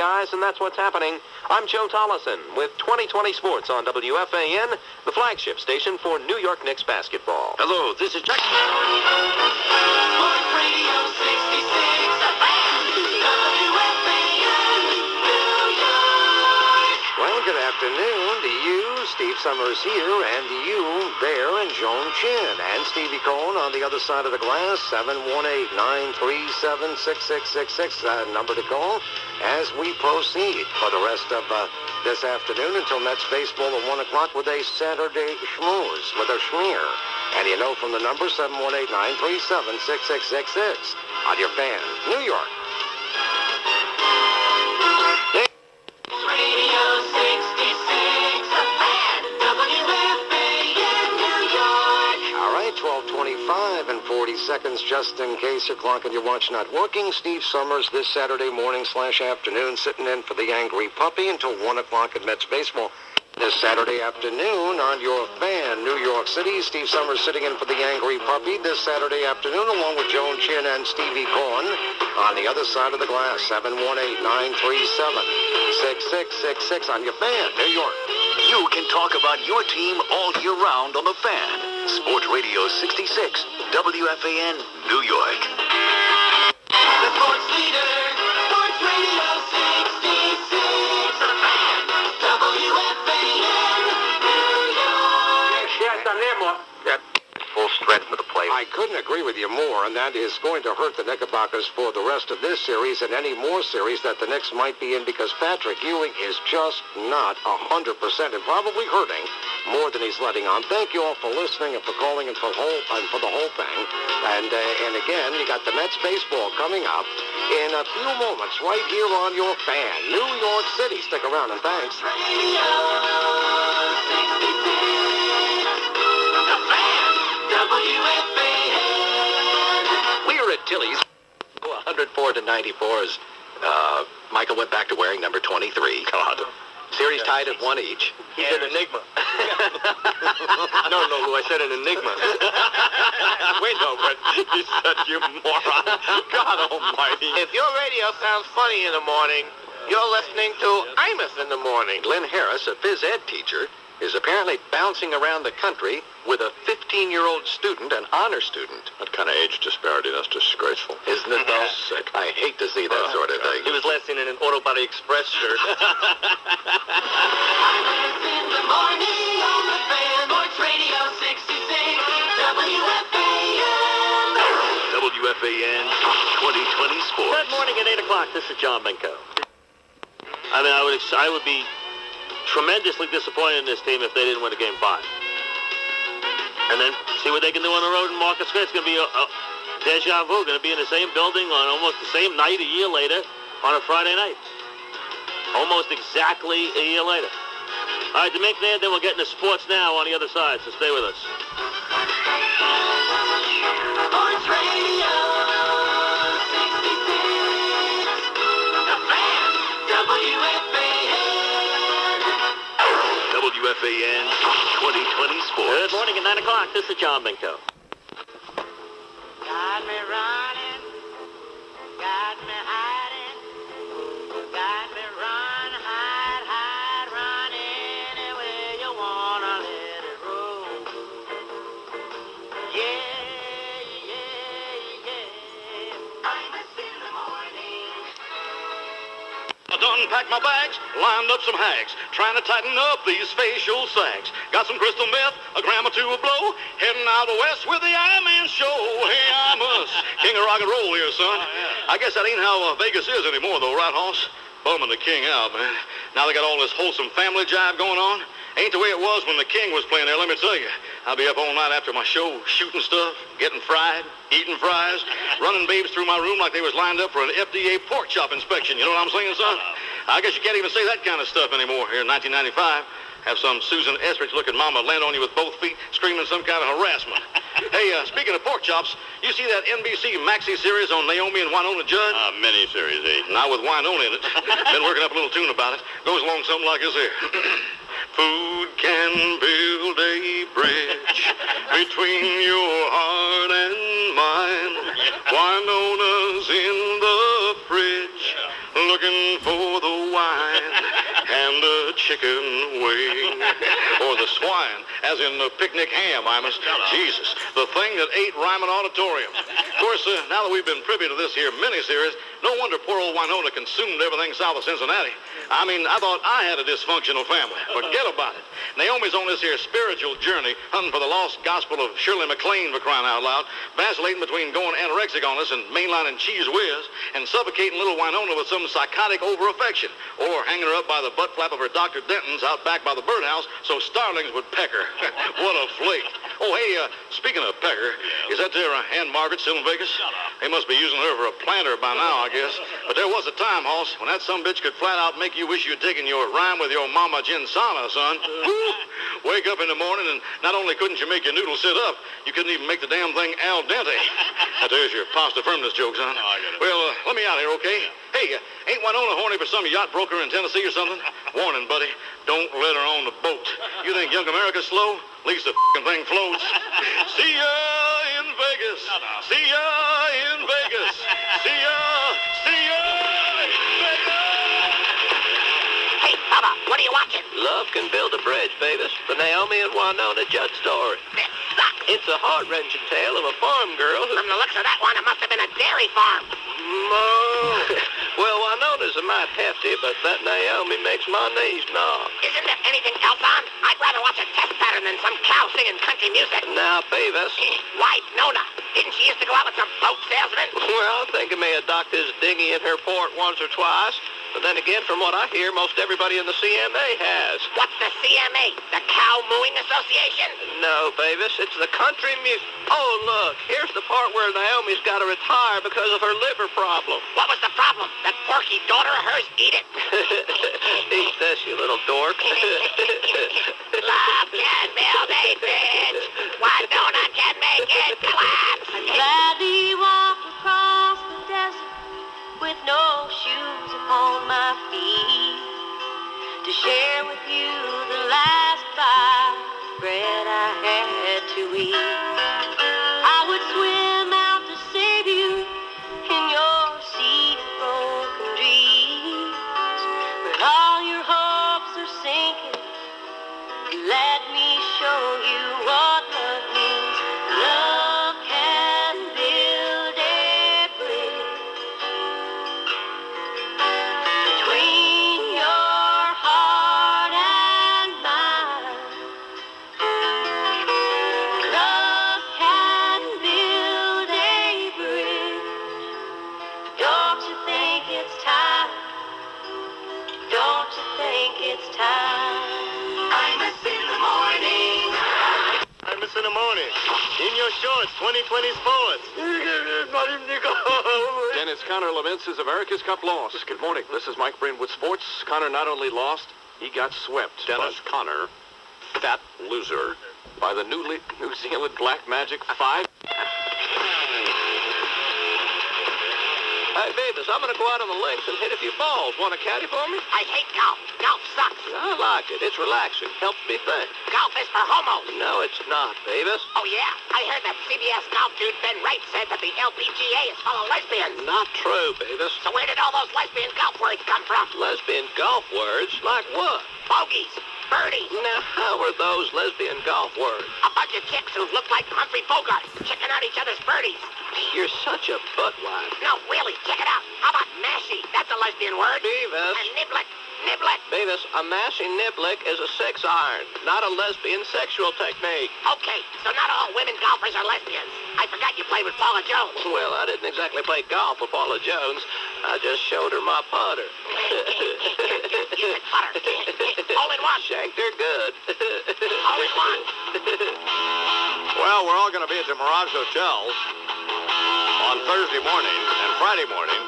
Guys, and that's what's happening. I'm Joe Tollison with 2020 Sports on WFAN, the flagship station for New York Knicks basketball. Hello, this is Jack. Sports Radio 66, WFAN, New York. Well, good afternoon to you, Steve Summers here, and to you, Bear and Joan Chin, and Stevie Cohen on the other side of the glass, 718-937-6666, number to call, as we proceed for the rest of this afternoon until Mets baseball at 1 o'clock with a Saturday schmooze, with a schmear. And you know from the number, 718-937-6666, on your fan, New York. Radio 66, WFAN, New York. All right, 12:25 and 40 seconds, just in case your clock and your watch not working. Steve Summers this Saturday morning/afternoon sitting in for the Angry Puppy until 1 o'clock at Mets baseball. This Saturday afternoon on your fan, New York City, Steve Summers sitting in for the Angry Puppy this Saturday afternoon along with Joan Chin and Stevie Cohen on the other side of the glass, 718-937-6666 on your fan, New York. You can talk about your team all year round on the Fan. Sports Radio 66, WFAN, New York. The sports leader, Sports Radio 66, WFAN, New York. Full strength for the play. I couldn't agree with you more, and that is going to hurt the Knickerbockers for the rest of this series and any more series that the Knicks might be in, because Patrick Ewing is just not 100% and probably hurting more than he's letting on. Thank you all for listening and for calling and for the whole thing. And again, you got the Mets baseball coming up in a few moments right here on your fan, New York City. Stick around and thanks. Radio 66, the Fan, WFAN. We're at Tilly's. 104 to 94 as Michael went back to wearing number 23. God. Series tied at 1 each. He said enigma. No, Lou, I said an enigma. Wait, no, but you said you moron. God almighty. If your radio sounds funny in the morning, you're listening to Imus in the morning. Glenn Harris, a phys ed teacher, is apparently bouncing around the country with a 15-year-old student, an honor student. What kind of age disparity? That's disgraceful. Isn't it though? Sick. I hate to see that sort of thing. He was last seen in an Auto Body Express shirt. Imus in the morning on the Fan, Sports Radio 66, WFAN. WFAN 2020 Sports. Good morning at 8 o'clock. This is John Benko. I mean, I would be tremendously disappointed in this team if they didn't win a Game 5. And then see what they can do on the road in Marcus Square. It's going to be a deja vu. Going to be in the same building on almost the same night a year later on a Friday night. Almost exactly a year later. All right, to make that, then we'll get into sports now on the other side, so stay with us. Sports Radio 66, the Fan, WFAN. WFAN 2020 Sports. Good morning at 9 o'clock. This is John Benko. Got me running, got me hiding, got me run, hide, run anywhere you wanna let it roll. Yeah. Imus in the morning. I done packed my bags, lined up some hags, trying to tighten up these facial sags. Got some crystal meth, a gram or two of blow, heading out west with the I-Man show. Hey, Imus, king of rock and roll here, son. I guess that ain't how Vegas is anymore, though, right, Hoss? Bumming the king out, man. Now they got all this wholesome family jive going on. Ain't the way it was when the king was playing there, let me tell you. I'll be up all night after my show, shooting stuff, getting fried, eating fries, running babes through my room like they was lined up for an FDA pork chop inspection. You know what I'm saying, son? I guess you can't even say that kind of stuff anymore here in 1995. Have some Susan Estridge-looking mama land on you with both feet, screaming some kind of harassment. Hey, speaking of pork chops, you see that NBC Maxi series on Naomi and Winona Judd? Mini-series, eh? Not with Winona in it. Been working up a little tune about it. Goes along something like this here. Food can build a bridge between your heart and mine. Winona's in the fridge, looking for the wine and the chicken wing. Or the swine, as in the picnic ham, Imus. Jesus, the thing that ate Ryman Auditorium. Of course, now that we've been privy to this here miniseries, no wonder poor old Winona consumed everything south of Cincinnati. I mean, I thought I had a dysfunctional family. Forget about it. Naomi's on this here spiritual journey, hunting for the lost gospel of Shirley MacLaine, for crying out loud, vacillating between going anorexic on us and mainlining cheese whiz, and suffocating little Winona with some psychotic over-affection, or hanging her up by the butt flap of her Dr. Denton's out back by the birdhouse so starlings would peck her. What a flake. Oh, hey, speaking of pecker, is that there Aunt Margaret still in Vegas? They must be using her for a planter by now, I guess. But there was a time, Hoss, when that sumbitch could flat out make you wish you'd taken your rhyme with your mama Ginsana, son. Wake up in the morning and not only couldn't you make your noodle sit up, you couldn't even make the damn thing al dente. Now, there's your pasta firmness joke, son. Well, let me out here, okay? Hey, ain't Winona horny for some yacht broker in Tennessee or something? Warning, buddy, don't let her on the boat. You think young America's slow? At least the f***ing thing floats. See ya in Vegas. See ya in Vegas. See ya in Vegas. Hey, Bubba, what are you watching? Love Can Build a Bridge, Beavis. The Naomi and Winona Judd story. This sucks. It's a heart-wrenching tale of a farm girl who... From the looks of that one, it must have been a dairy farm. Well, Winona's a mite hefty, but that Naomi makes my knees knock. Isn't there anything else on? I'd rather watch a test pattern than some cow singing country music. Now, Beavis... Why, Nona? Didn't she used to go out with some boat salesman? Well, I think I may have docked his dinghy in her port once or twice. But then again, from what I hear, most everybody in the CMA has. What's the CMA? The Cow Mooing Association? No, Beavis, it's the country music. Oh, look, here's the part where Naomi's got to retire because of her liver problem. What was the problem? That porky daughter of hers eat it? Eat this, you little dork. Love can build a bridge. Winona can make it collapse. I'd gladly walk across the desert with no shoes upon my feet to share with you the last bite of bread I had to eat. I would swim out to save you in your sea of broken dreams, but all your hopes are sinking. Let me show you what love means. Love can build a bridge between your heart and mine. Love can build a bridge. Don't you think it's time? Don't you think it's time? Imus in the morning. Imus in the morning. In your shorts, 2020 sports. Dennis Connor laments his America's Cup loss. Good morning. This is Mike Breen with sports. Connor not only lost, he got swept. Dennis Connor, fat loser, by the New Zealand Black Magic 5. Hey, Beavis, I'm going to go out on the links and hit a few balls. Want a caddy for me? I hate golf. Golf sucks. I like it. It's relaxing. Helps me think. Golf is for homos. No, it's not, Beavis. Oh, yeah? I heard that CBS golf dude Ben Wright said that the LPGA is full of lesbians. Not true, Beavis. So where did all those lesbian golf words come from? Lesbian golf words? Like what? Bogeys. Birdies. Now, how are those lesbian golf words? A bunch of chicks who look like Humphrey Bogart, checking out each other's birdies. You're such a buttwad. No, really, check it out. How about mashy? That's a lesbian word. Beavis. And niblet. Niblet. Beavis, a mashy niblick is a sex iron, not a lesbian sexual technique. Okay, so not all women golfers are lesbians. I forgot you played with Paula Jones. Well, I didn't exactly play golf with Paula Jones. I just showed her my putter. You said putter. Hole in one. Shanked her good. Hole in one. Well, we're all going to be at the Mirage Hotels on Thursday morning and Friday morning,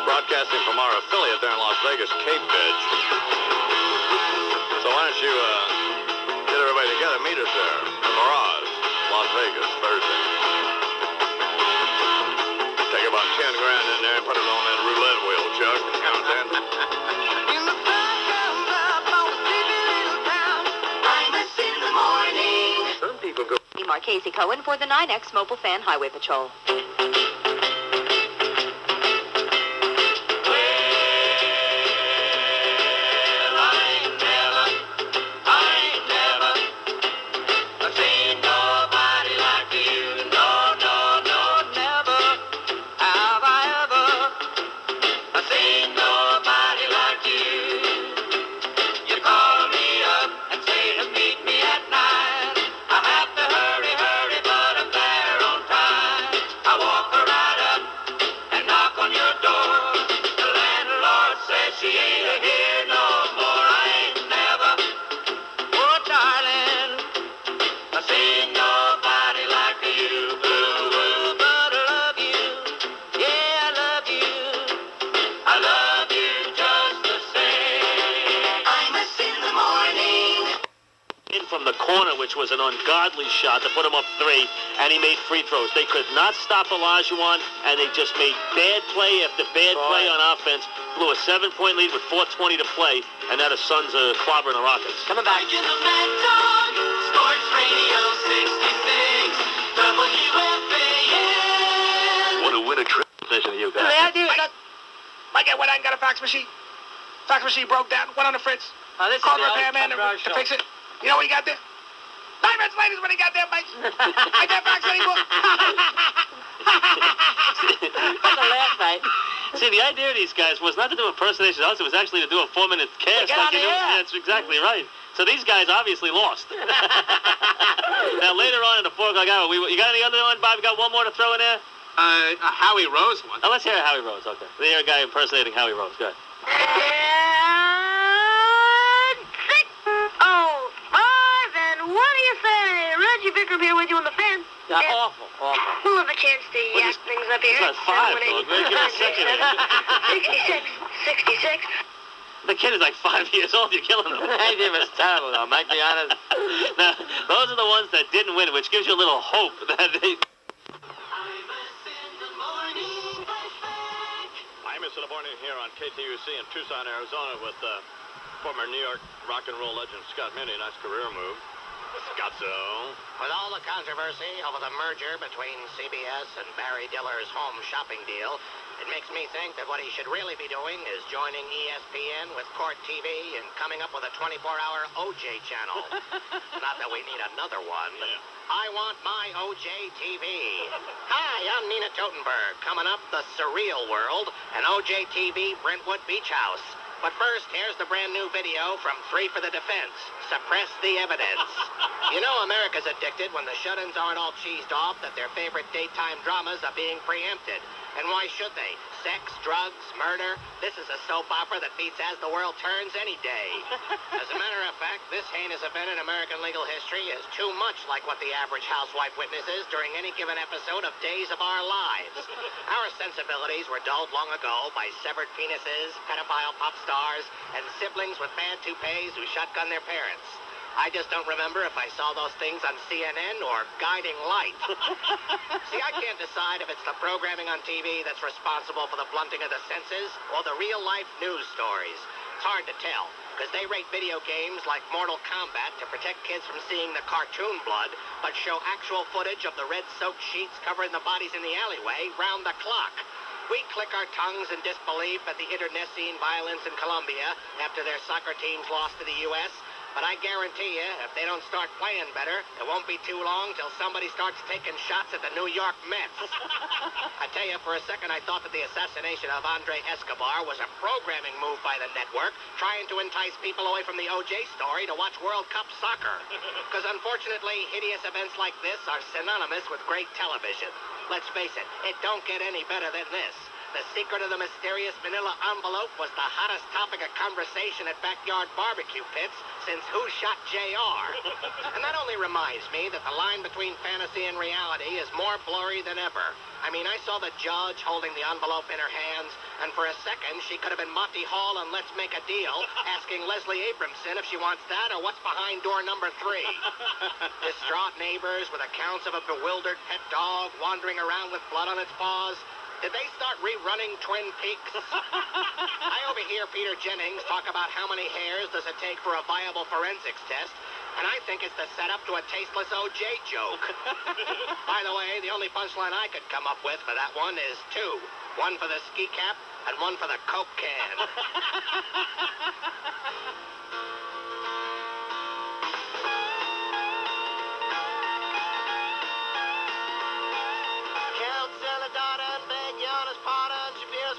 broadcasting from our affiliate there in Las Vegas, Cape Edge. So why don't you get everybody together, meet us there, the Mirage, Las Vegas, Thursday. Take about 10 grand in there and put it on that roulette wheel, Chuck. You know what I'm saying? Imus in the morning. Some people go... Marchese Cohen for the 9X Mobile Fan Highway Patrol. Well, she ain't here no more. I ain't never, oh darling, I seen nobody like you. But I love you, yeah, I love you. I love you just the same. Imus in the morning. In from the corner, which was an ungodly shot to put him up 3, and he made free throws. They could not stop Olajuwon, and they just made bad play after bad play on offense. Blew a 7-point lead with 4:20 to play, and now the Suns are clobbering the Rockets. Coming back. Mike and the Mad Dog, Sports Radio 66, WFAN. What a winner trip vision of you guys. The idea is that Mike, I went out and got a fax machine. Fax machine broke down. Went on the fritz. Called the repairman to fix it. You know what he got there? 9 minutes later is when he got there, Mike. I can't fax anymore. That's a laugh, mate. See, the idea of these guys was not to do impersonation of us. It was actually to do a 4-minute cast. Get on the air. That's exactly right. So these guys obviously lost. Now, later on in the 4 o'clock hour, you got any other one, Bob? You got one more to throw in there? Howie Rose one. Oh, let's hear Howie Rose. Okay. Let's hear a guy impersonating Howie Rose. Go ahead. What do you say? Reggie Vickram here with you on the fence. Awful. We'll have a chance to yak things up here. That's 5, dog. Give me a second. 66. The kid is like 5 years old. You're killing him. That game was terrible, though, Mike, be honest. Now, those are the ones that didn't win, which gives you a little hope that they... Imus in the morning here on KTUC in Tucson, Arizona with former New York rock and roll legend Scott Minnie. Nice career move. Scotzo. With all the controversy over the merger between CBS and Barry Diller's home shopping deal, it makes me think that what he should really be doing is joining ESPN with Court TV and coming up with a 24-hour OJ channel. Not that we need another one. Yeah. I want my OJ TV. Hi, I'm Nina Totenberg. Coming up, the surreal world, and OJ TV Brentwood Beach House. But first, here's the brand new video from 3 for the Defense. Suppress the evidence. You know America's addicted when the shut-ins aren't all cheesed off that their favorite daytime dramas are being preempted. And why should they? Sex, drugs, murder. This is a soap opera that beats As the World Turns any day. As a matter of fact, this heinous event in American legal history is too much like what the average housewife witnesses during any given episode of Days of Our Lives. Our sensibilities were dulled long ago by severed penises, pedophile pop stars, and siblings with bad toupees who shotgun their parents. I just don't remember if I saw those things on CNN or Guiding Light. See, I can't decide if it's the programming on TV that's responsible for the blunting of the senses or the real-life news stories. It's hard to tell, because they rate video games like Mortal Kombat to protect kids from seeing the cartoon blood, but show actual footage of the red-soaked sheets covering the bodies in the alleyway round the clock. We click our tongues in disbelief at the internecine violence in Colombia after their soccer teams lost to the U.S., but I guarantee you, if they don't start playing better, it won't be too long till somebody starts taking shots at the New York Mets. I tell you, for a second, I thought that the assassination of Andre Escobar was a programming move by the network, trying to entice people away from the O.J. story to watch World Cup soccer. Because unfortunately, hideous events like this are synonymous with great television. Let's face it, it don't get any better than this. The secret of the mysterious manila envelope was the hottest topic of conversation at backyard barbecue pits since Who Shot JR? And that only reminds me that the line between fantasy and reality is more blurry than ever. I mean, I saw the judge holding the envelope in her hands, and for a second, she could have been Monty Hall on Let's Make a Deal, asking Leslie Abramson if she wants that or what's behind door number 3. Distraught neighbors with accounts of a bewildered pet dog wandering around with blood on its paws. Did they start rerunning Twin Peaks? I overhear Peter Jennings talk about how many hairs does it take for a viable forensics test, and I think it's the setup to a tasteless O.J. joke. By the way, the only punchline I could come up with for that one is 2. One for the ski cap and one for the Coke can.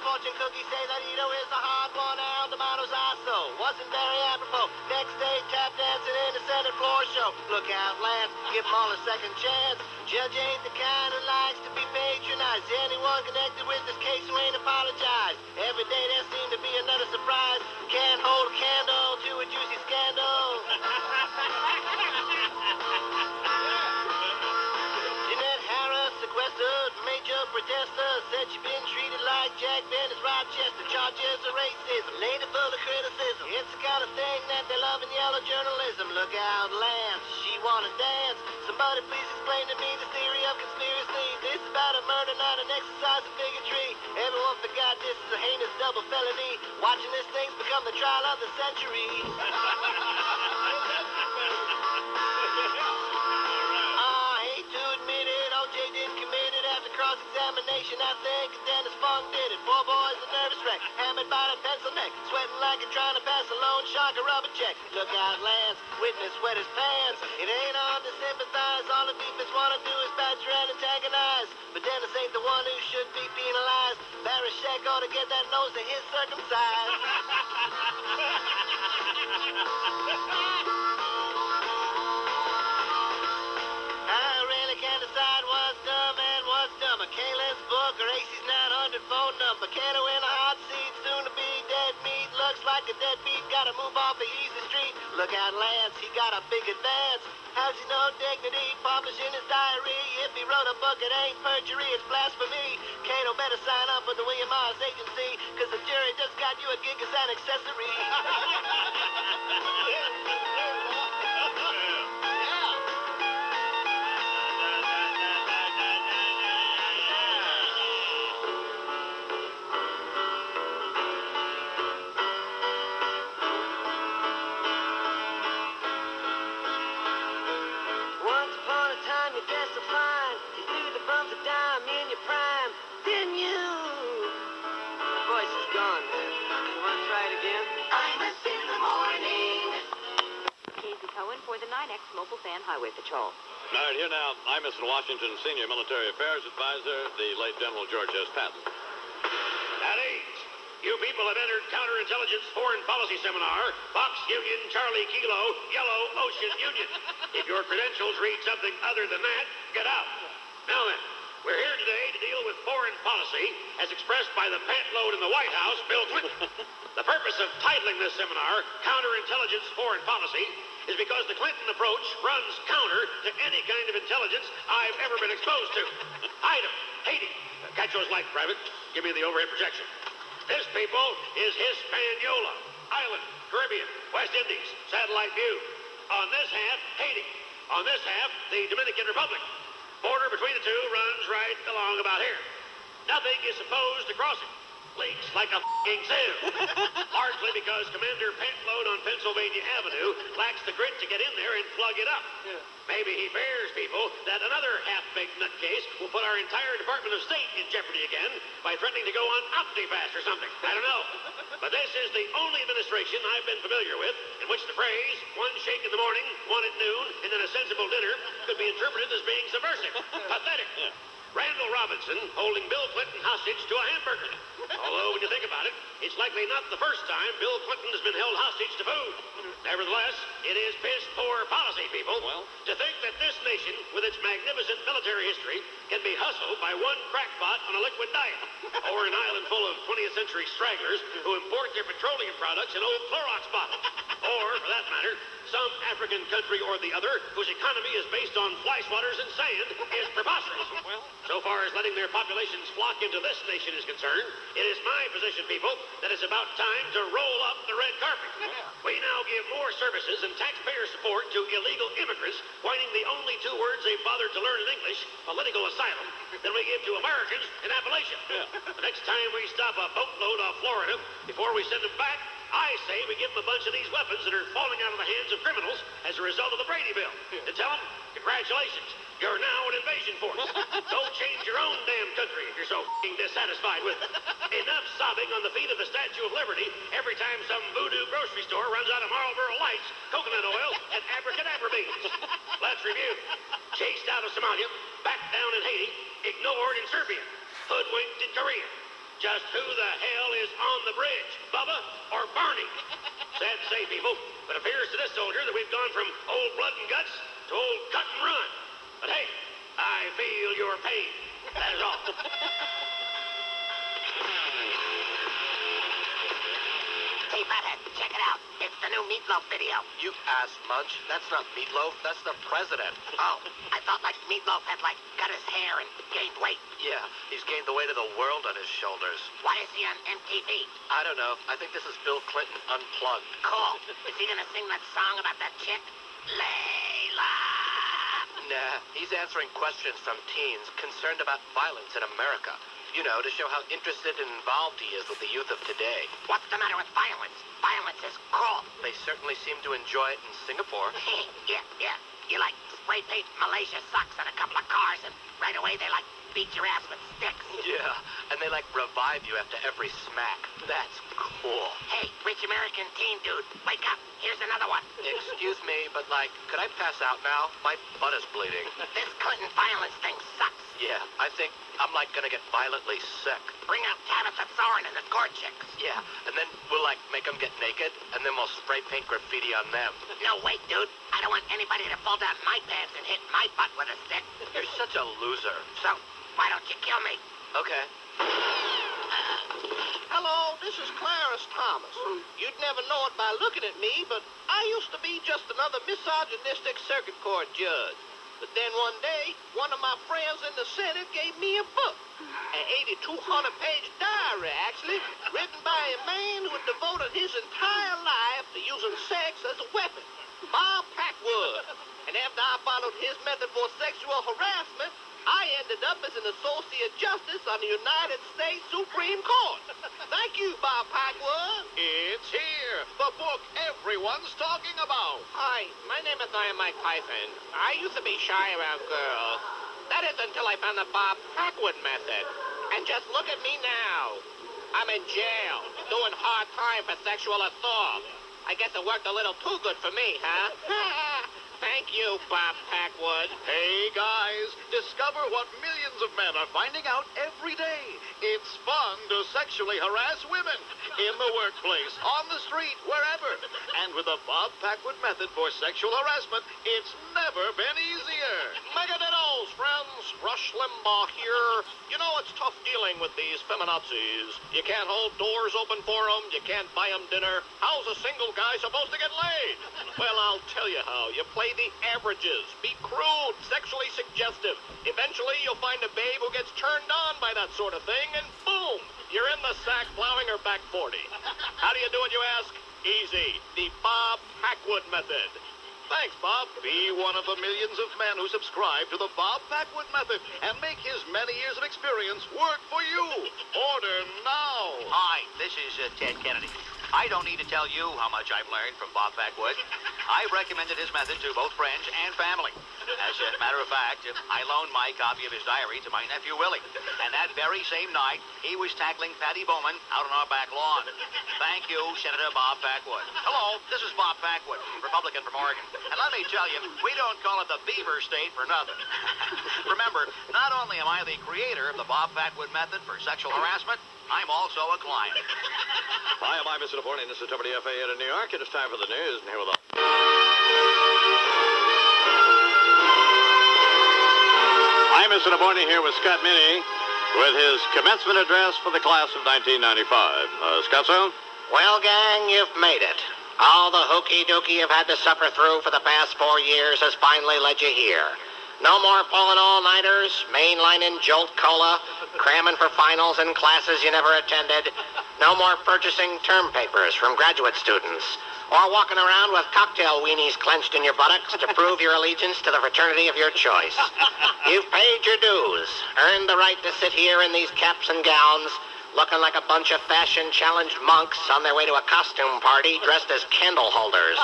Fortune cookies say that Ito is a hard one, and D'Amato's also wasn't very apropos. Next day, tap dancing in the Senate floor show. Look out, Lance, give them all a second chance. Judge ain't the kind who likes to be patronized. Anyone connected with this case who ain't apologized. Every day there seemed to be another surprise. made it full of criticism. It's the kind of thing that they love in yellow journalism. Look out, Lance, she wanna dance. Somebody please explain to me the theory of conspiracy. This is about a murder, not an exercise of bigotry. Everyone forgot this is a heinous double felony. Watching this thing's become the trial of the century. I hate to admit it, OJ didn't commit it. After cross-examination, I think Dennis Funk did it. Poor boy's a nervous wreck, hammered by the pencil neck, sweating like he's trying to pass a loan shark a rubber check. Look out, Lance, witness wet his pants. It ain't on to sympathize, all the deepest wanna do is badger and antagonize. But Dennis ain't the one who should be penalized. Barry Sheck ought to get that nose of his circumcised. I really can't decide what's dumb and what's dumber. Kaylin's book or AC's 900 phone number. Can't win a hot seat, soon to be dead meat. Looks like a deadbeat, gotta move off the easy street. Look out, Lance, he got a big advance. Has he no dignity, publishing his diary? If he wrote a book, it ain't perjury, it's blasphemy. Kato better sign up with the William Morris Agency, cause the jury just got you a gig as an accessory. Once upon a time you dressed so fine, you threw the bums a dime in your prime, didn't you? The voice is gone, man. You want to try it again? Imus in the morning. Casey Cohen for the 9X Mobile Fan Highway Patrol. All right, here now, Imus in Washington, Senior Military Affairs Advisor, the late General George S. Patton. At 8, you people have entered Counterintelligence Foreign Policy Seminar, Fox Union, Charlie Kilo, Yellow Ocean Union. If your credentials read something other than that, get out. Now then, we're here today to deal with foreign policy as expressed by the pant load in the White House, Bill Clinton. The purpose of titling this seminar Counterintelligence Foreign Policy is because the Clinton approach runs counter to any kind of intelligence I've ever been exposed to. Item, Haiti. Catch those lights, Private. Give me the overhead projection. This, people, is Hispaniola, Island, Caribbean, West Indies, satellite view. On this half, Haiti. On this half, the Dominican Republic. Border between the two runs right along about here. Nothing is supposed to cross it. Leaks like a f***ing sieve. Largely because Commander Pantload on Pennsylvania Avenue lacks the grit to get in there and plug it up. Yeah. Maybe he fears, people, that another half-baked nutcase will put our entire Department of State in jeopardy again by threatening to go on OptiFast or something. I don't know. But this is the only administration I've been familiar with in which the phrase, one shake in the morning, one at noon, and then a sensible dinner could be interpreted as being subversive. Pathetic. Yeah. Randall Robinson holding Bill Clinton hostage to a hamburger. Although, when you think about it, it's likely not the first time Bill Clinton has been held hostage to food. Nevertheless, it is piss-poor policy, people. Well, to think that this nation, with its magnificent military history, can be hustled by one crackpot on a liquid diet, or an island full of 20th century stragglers who import their petroleum products in old Clorox bottles, or, for that matter, some African country or the other whose economy is based on fly swatters and sand is preposterous. Well, so far as letting their populations flock into this nation is concerned, it is my position, people, that it's about time to roll up the red carpet. Yeah. We now give more services and taxpayer support to illegal immigrants, whining the only two words they've bothered to learn in English, political asylum, than we give to Americans in Appalachia. Yeah. The next time we stop a boatload off Florida, before we send them back, I say we give them a bunch of these weapons that are falling out of the hands of criminals as a result of the Brady Bill. Yeah. And tell them, congratulations, you're now an invasion force. Go change your own damn country if you're so f***ing dissatisfied with it. Enough sobbing on the feet of the Statue of Liberty every time some voodoo grocery store runs out of Marlboro Lights, coconut oil, and abracadabra beans. Let's review. Chased out of Somalia, backed down in Haiti, ignored in Serbia, hoodwinked in Korea. Just who the hell is on the bridge, Bubba or Barney? Sad to say, people, but it appears to this soldier that we've gone from old blood and guts to old cut and run. But hey, I feel your pain. That is all. Hey, Fathead, check it out. It's the new Meatloaf video. You ass munch. That's not Meatloaf. That's the president. Oh, I thought like Meatloaf had like cut his hair and gained weight. Yeah, he's gained the weight of the world on his shoulders. Why is he on MTV? I don't know. I think this is Bill Clinton unplugged. Cool. Is he gonna sing that song about that chick? Layla. Nah, he's answering questions from teens concerned about violence in America. You know, to show how interested and involved he is with the youth of today. What's the matter with violence? Violence is cool. They certainly seem to enjoy it in Singapore. Yeah. You like spray paint Malaysia socks on a couple of cars and right away they like beat your ass with sticks. Yeah, and they like revive you after every smack. That's cool. Hey, rich American teen dude, wake up. Here's another one. Excuse me, but like, could I pass out now? My butt is bleeding. This Clinton violence thing sucks. Yeah, I think I'm like gonna get violently sick. Bring out Tabitha Thorin and the Gore Chicks. Yeah, and then we'll like make them get naked, and then we'll spray paint graffiti on them. No, wait, dude. I don't want anybody to pull down my pants and hit my butt with a stick. You're such a loser. So, why don't you kill me? Okay. Hello, this is Clarence Thomas. You'd never know it by looking at me, but I used to be just another misogynistic circuit court judge. But then one day, one of my friends in the Senate gave me a book. An 8,200-page diary, actually, written by a man who had devoted his entire life to using sex as a weapon. Bob Packwood. And after I followed his method for sexual harassment, I ended up as an associate justice on the United States Supreme Court. Thank you, Bob Packwood. It's here, the book everyone's talking about. Hi, my name is Mike Tyson. I used to be shy around girls. That is until I found the Bob Packwood method. And just look at me now. I'm in jail, doing hard time for sexual assault. I guess it worked a little too good for me, huh? Thank you, Bob Packwood. Hey, guys, discover what millions of men are finding out every day. It's fun to sexually harass women in the workplace, on the street, wherever. And with the Bob Packwood method for sexual harassment, it's never been easier. Megadittos, friends. Rush Limbaugh here. You know, it's tough dealing with these feminazis. You can't hold doors open for them. You can't buy them dinner. How's a single guy supposed to get laid? Well, I'll tell you how. You play the averages. Be crude, sexually suggestive. Eventually, you'll find a babe who gets turned on by that sort of thing, and boom, you're in the sack plowing her back 40. How do you do it, you ask? Easy. The Bob Packwood method. Thanks, Bob. Be one of the millions of men who subscribe to the Bob Packwood method and make his many years of experience work for you. Order now. Hi, this is Ted Kennedy. I don't need to tell you how much I've learned from Bob Packwood. I recommended his method to both friends and family. As a matter of fact, I loaned my copy of his diary to my nephew Willie. And that very same night, he was tackling Patty Bowman out on our back lawn. Thank you, Senator Bob Packwood. Hello, this is Bob Packwood, Republican from Oregon. And let me tell you, we don't call it the Beaver State for nothing. Remember, not only am I the creator of the Bob Packwood method for sexual harassment, I'm also a client. Hi, I'm Mr. Napoleon. This is WFAN in New York. It is time for the news, and here with the... I'm Mr. Napoleon here with Scott Minnie with his commencement address for the class of 1995. Scott, sir? Well, gang, you've made it. All the hooky-dooky you've had to suffer through for the past 4 years has finally led you here. No more pulling all-nighters, mainlining Jolt Cola, cramming for finals in classes you never attended. No more purchasing term papers from graduate students, or walking around with cocktail weenies clenched in your buttocks to prove your allegiance to the fraternity of your choice. You've paid your dues, earned the right to sit here in these caps and gowns, looking like a bunch of fashion-challenged monks on their way to a costume party dressed as candle holders.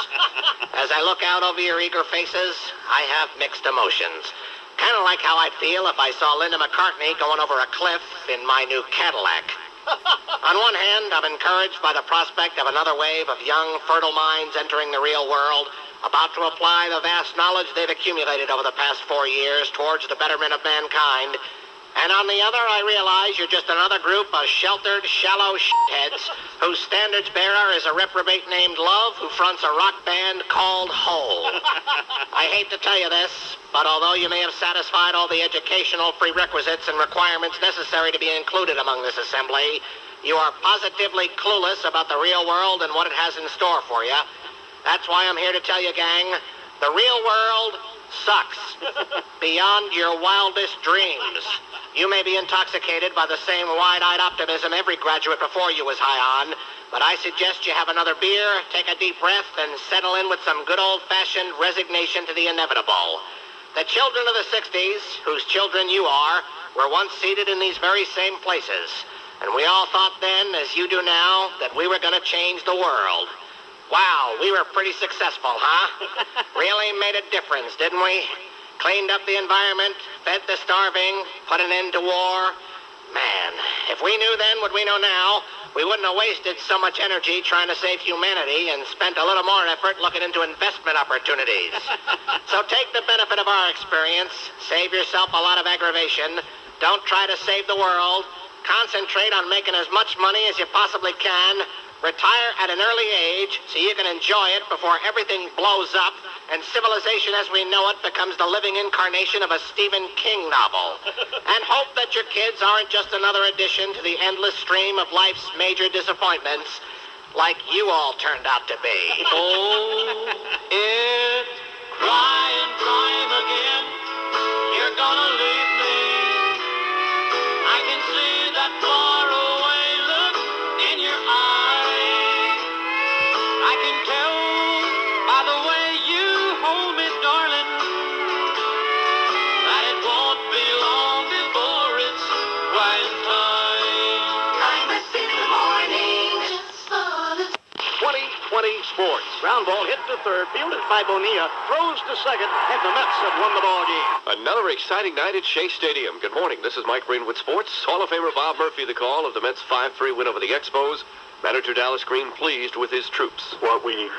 As I look out over your eager faces, I have mixed emotions. Kind of like how I'd feel if I saw Linda McCartney going over a cliff in my new Cadillac. On one hand, I'm encouraged by the prospect of another wave of young, fertile minds entering the real world, about to apply the vast knowledge they've accumulated over the past 4 years towards the betterment of mankind. And on the other, I realize you're just another group of sheltered, shallow shitheads whose standards bearer is a reprobate named Love who fronts a rock band called Hole. I hate to tell you this, but although you may have satisfied all the educational prerequisites and requirements necessary to be included among this assembly, You are positively clueless about the real world and what it has in store for you. That's why I'm here to tell you, gang, the real world sucks beyond your wildest dreams. You may be intoxicated by the same wide-eyed optimism every graduate before you was high on, but I suggest you have another beer, take a deep breath, and settle in with some good old-fashioned resignation to the inevitable. The children of the 60s, whose children you are, were once seated in these very same places. And we all thought then, as you do now, that we were going to change the world. Wow, we were pretty successful, huh? Really made a difference, didn't we? Cleaned up the environment, fed the starving, put an end to war. Man, if we knew then what we know now, we wouldn't have wasted so much energy trying to save humanity and spent a little more effort looking into investment opportunities. So take the benefit of our experience, save yourself a lot of aggravation, don't try to save the world, concentrate on making as much money as you possibly can, retire at an early age so you can enjoy it before everything blows up and civilization as we know it becomes the living incarnation of a Stephen King novel. And hope that your kids aren't just another addition to the endless stream of life's major disappointments like you all turned out to be. Oh, it's crying again. You're gonna leave me. I can see that faraway look in your eyes. I can tell by the way you hold me, darling, that it won't be long before it's quiet time. I'm a in the morning just for the 20-20 sports. Ground ball hit to third, fielded by Bonilla, throws to second, and the Mets have won the ball game. Another exciting night at Shea Stadium. Good morning. This is Mike Green with sports. Hall of Famer Bob Murphy, the call of the Mets' 5-3 win over the Expos. Manager Dallas Green pleased with his troops. What we've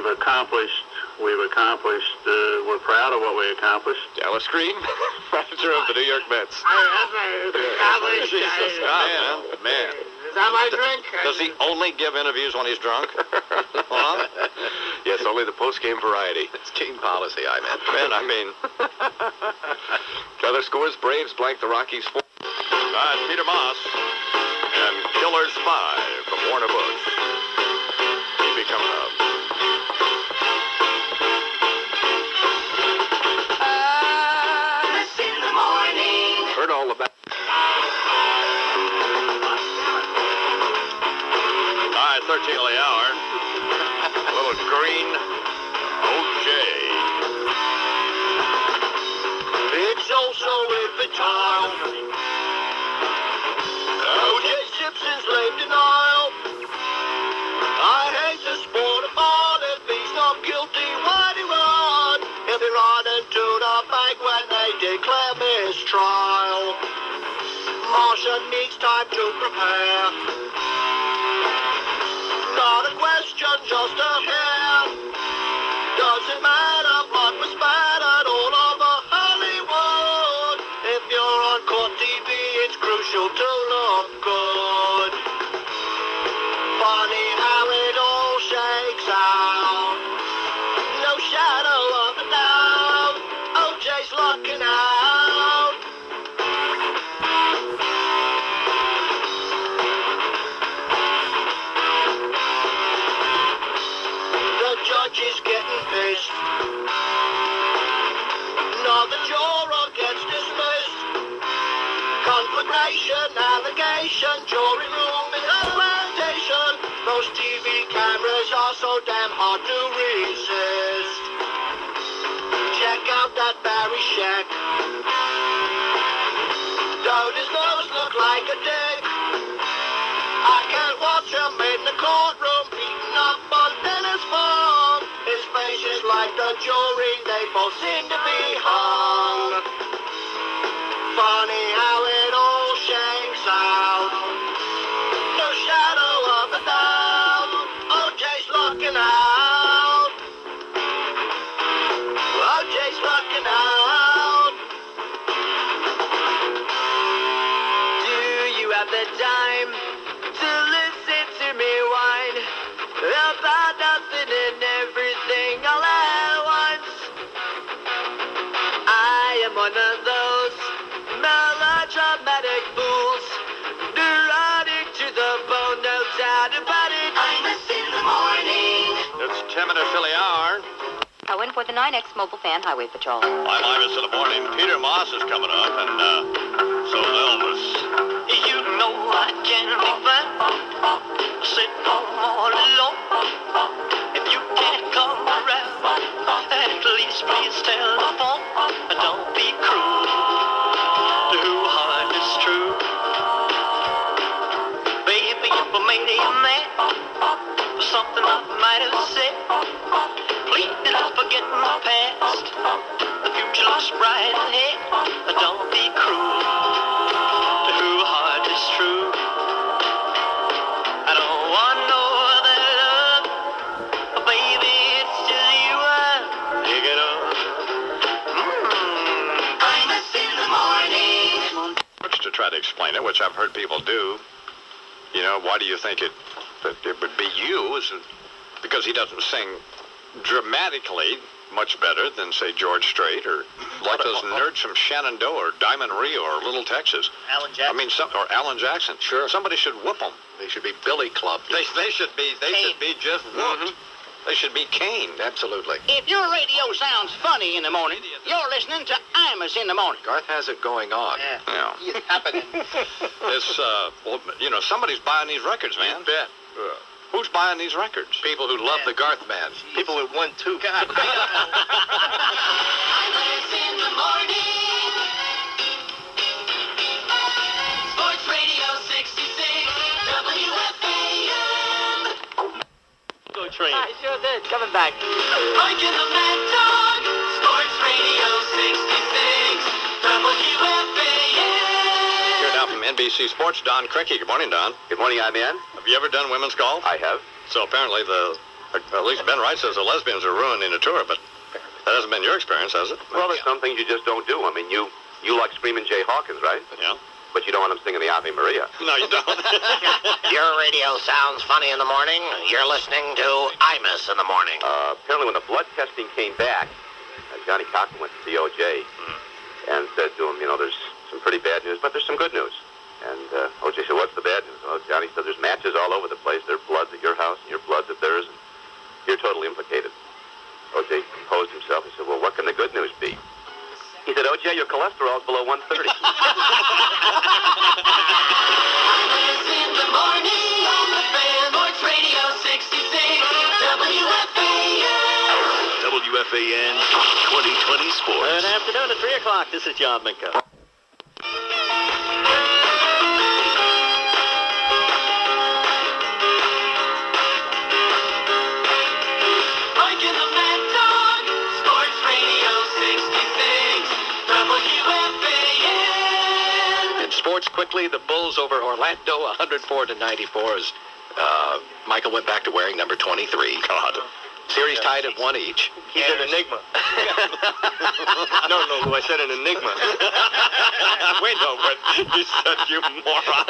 accomplished, we're proud of what we accomplished. Dallas Green, manager of the New York Mets. Jesus, man. Is that my drink? Does he only give interviews when he's drunk? Huh? Yes, only the post-game variety. It's team policy, I mean. Other scores, Braves blank the Rockies 4. Peter Moss and Killers 5 from Warner Books. He become up. in the morning. Heard all about. 13 of the hour. A little green OJ. It's also with the child. O.J. Simpson's late denial. I hate the sport of ball. If he's not guilty, why'd he run? If he ran into the bank when they declare mistrial. Martian needs time to prepare. Not a question, just a hair. Doesn't matter what was bad at all over Hollywood. If you're on court TV, it's crucial to look good. Funny how it all shakes out. No shadow of a doubt. OJ's looking out. Is getting pissed. Another juror gets dismissed. Conflagration, allegation, jury room is a plantation. Most TV cameras are so damn hard to resist. Check out that Barry Shack. Don't his nose look like a dick? I can't watch him in the courtroom beating up on tennis balls. His face is like the jury, they both seem to be hung. Funny how it all shakes out. No shadow of a doubt. OJ's looking out. OJ's looking out. Do you have the time to listen to me whine about nothing and everything all at once? I am one of those melodramatic fools, neurotic to the 7 silly hour. Cohen for the 9X Mobile Fan Highway Patrol. I'm Imus in the morning. Peter Moss is coming up, and so Elvis. You know I can be found sitting home all alone. If you can't come around, at least please telephone. Don't be cruel. Too hard is true. Baby, if I made you mad for something I might have said, please forget my past. The future looks bright ahead. Don't be cruel. Too hard is true. I don't want no other love, baby. It's just you I'm thinking of. Imus in the morning. To try to explain it, which I've heard people do. You know, why do you think that it would be you? Is it because he doesn't sing dramatically much better than, say, George Strait, or like those nerds from Shenandoah or Diamond Rio or Little Texas? Alan Jackson. I mean, or Alan Jackson. Sure. Somebody should whoop them. They should be Billy Club. They should be just whooped. They should be caned. Absolutely. If your radio sounds funny in the morning, you're listening to Imus in the morning. Garth has it going on. Yeah. It's happening. It's, well, you know, somebody's buying these records, man. You bet. Who's buying these records? People who love the Garth man. People with 1, 2. God. Imus in the morning. Sports Radio 66, WFAN. Go train. I sure did. Coming back. Mike and the Mad Dog. Sports Radio 66, WFAN. Here now from NBC Sports, Don Cricky. Good morning, Don. Good morning, I'm in. Have you ever done women's golf? I have. So apparently at least Ben Wright says the lesbians are ruining the tour, but that hasn't been your experience, has it? Well, there's some things you just don't do. I mean, you like Screaming Jay Hawkins, right? Yeah. But you don't want him singing the Ave Maria. No, you don't. Your radio sounds funny in the morning. You're listening to Imus in the morning. Apparently when the blood testing came back, Johnny Cochran went to see O.J. and said to him, you know, there's some pretty bad news, but there's some good news. And O.J. said, what's the bad news? Well, Johnny said, there's matches all over the place. There are bloods at your house, and your blood's at theirs, and you're totally implicated. O.J. composed himself. He said, well, what can the good news be? He said, O.J., your cholesterol's below 130. Imus in the morning on the fan. Sports Radio 66, WFAN. WFAN 2020 Sports. Good afternoon at 3 o'clock. This is John Minko. Mike and the Mad Dog. Sports Radio 66, WFAN. In sports, quickly, the Bulls over Orlando, 104-94. As Michael went back to wearing number 23. God. Series tied at 1 each. He's an enigma. No, I said an enigma. Wait, no, but you said you moron.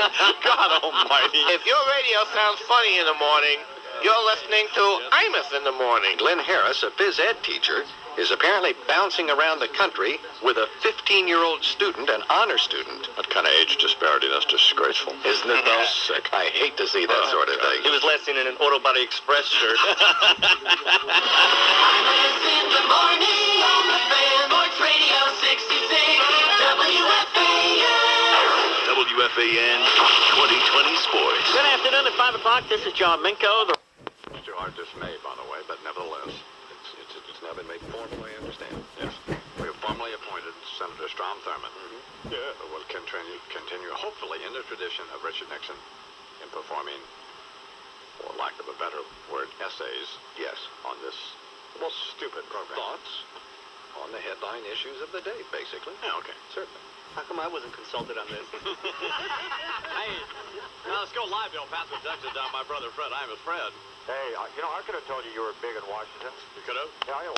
God almighty. If your radio sounds funny in the morning, you're listening to Imus in the morning. Glenn Harris, a phys ed teacher, is apparently bouncing around the country with a 15-year-old student, an honor student. That kind of age disparity, that's disgraceful. Isn't it, though? Sick. I hate to see that sort of thing. He was last seen in an Auto Body Express shirt. Imus in the morning on the fan. Sports Radio 66, WFAN. WFAN 2020 Sports. Good afternoon at 5 o'clock. This is John Minko. To our dismay, by the way, but nevertheless, it's now been made formally, I understand. Yes. We have formally appointed Senator Strom Thurmond. Who will continue, hopefully, in the tradition of Richard Nixon in performing, for lack of a better word, essays, yes, on this most stupid program. Thoughts on the headline issues of the day, basically. Yeah, okay. Certainly. How come I wasn't consulted on this? Hey, now let's go live, Bill. Pass the Texas down my brother Fred. I'm his Fred. Hey, you know, I could have told you were big in Washington. You could have? Yeah, I know.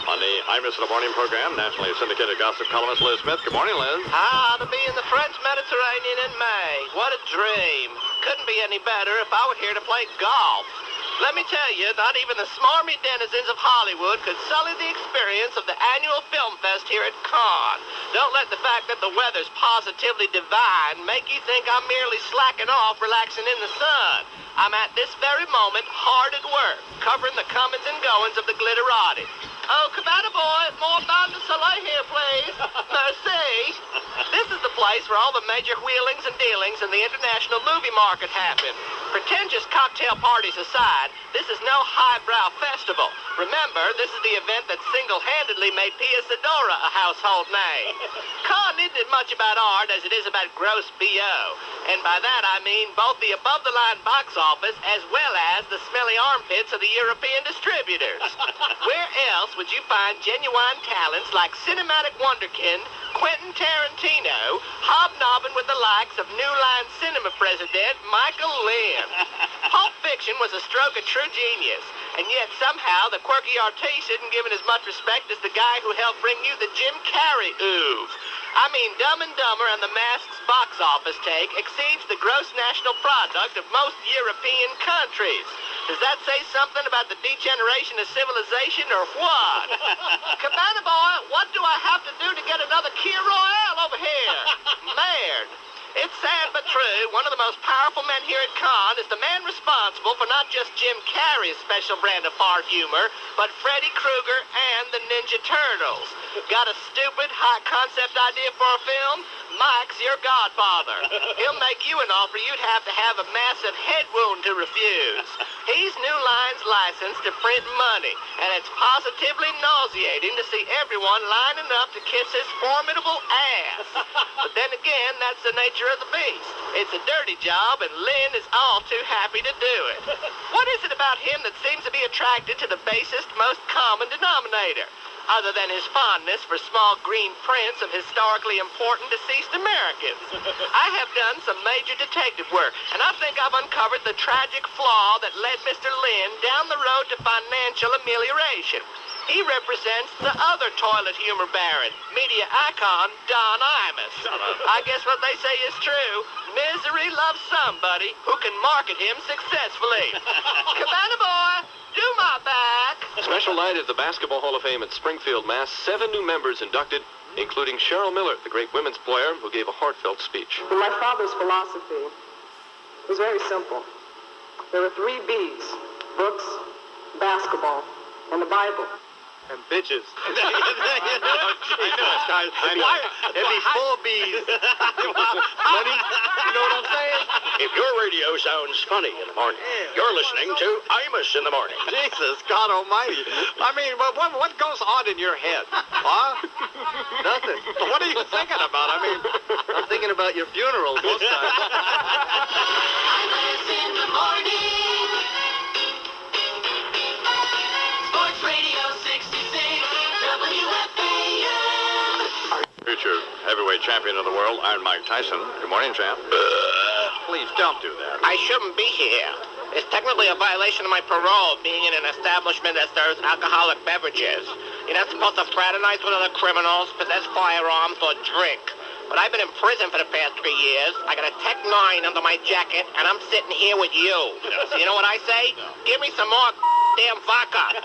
On the Imus in the morning program, nationally syndicated gossip columnist Liz Smith. Good morning, Liz. Ah, to be in the French Mediterranean in May. What a dream. Couldn't be any better if I were here to play golf. Let me tell you, not even the smarmy denizens of Hollywood could sully the experience of the annual film fest here at Cannes. Don't let the fact that the weather's positively divine make you think I'm merely slacking off, relaxing in the sun. I'm at this very moment hard at work, covering the comings and goings of the glitterati. Oh, Cabana boy, more Bande de Soleil here, please. Merci. This is the place where all the major wheelings and dealings in the international movie market happen. Pretentious cocktail parties aside, this is no highbrow festival. Remember, this is the event that single-handedly made Pia Sedora a household name. Cannes isn't much about art as it is about gross B.O. And by that I mean both the above-the-line box office as well as the smelly armpits of the European distributors. Where else would you find genuine talents like cinematic wonderkind Quentin Tarantino hobnobbing with the likes of New Line Cinema president Michael Lynn? Pulp Fiction was a stroke of true genius, and yet somehow the quirky artiste isn't given as much respect as the guy who helped bring you the Jim Carrey oeuvre. I mean, Dumb and Dumber and the Mask's box office take exceeds the gross national product of most European countries. Does that say something about the degeneration of civilization or what? Cabana boy, what do I have to do to get another Kia Royale over here? Merde. It's sad but true, one of the most powerful men here at Cannes is the man responsible for not just Jim Carrey's special brand of fart humor, but Freddy Krueger and the Ninja Turtles. Got a stupid, high-concept idea for a film? Mike's your godfather. He'll make you an offer you'd have to have a massive head wound to refuse. He's New Line's license to print money, and it's positively nauseating to see everyone lining up to kiss his formidable ass. But then again, that's the nature of the beast. It's a dirty job, and Lynn is all too happy to do it. What is it about him that seems to be attracted to the basest, most common denominator? Other than his fondness for small green prints of historically important deceased Americans. I have done some major detective work, and I think I've uncovered the tragic flaw that led Mr. Lynn down the road to financial amelioration. He represents the other toilet humor baron, media icon Don Imus. I guess what they say is true. Misery loves somebody who can market him successfully. Cabana boy, do my back. Special night at the Basketball Hall of Fame at Springfield, Mass. 7 new members inducted, including Cheryl Miller, the great women's player, who gave a heartfelt speech. My father's philosophy was very simple. There were 3 B's: books, basketball, and the Bible. And bitches. I know. It'd be 4 B's. Money, you know what I'm saying? If your radio sounds funny in the morning, you're listening to Imus in the morning. Jesus, God almighty. I mean, what goes on in your head? Huh? Nothing. What are you thinking about? I mean, I'm thinking about your funeral most times. Imus in the morning. Sports Radio 66, WFAN. Future heavyweight champion of the world, Iron Mike Tyson. Good morning, champ. Please don't do that. I shouldn't be here. It's technically a violation of my parole being in an establishment that serves alcoholic beverages. You're not supposed to fraternize with other criminals, possess firearms, or drink. But I've been in prison for the past 3 years. I got a Tech 9 under my jacket, and I'm sitting here with you. So you know what I say? Give me some more damn vodka.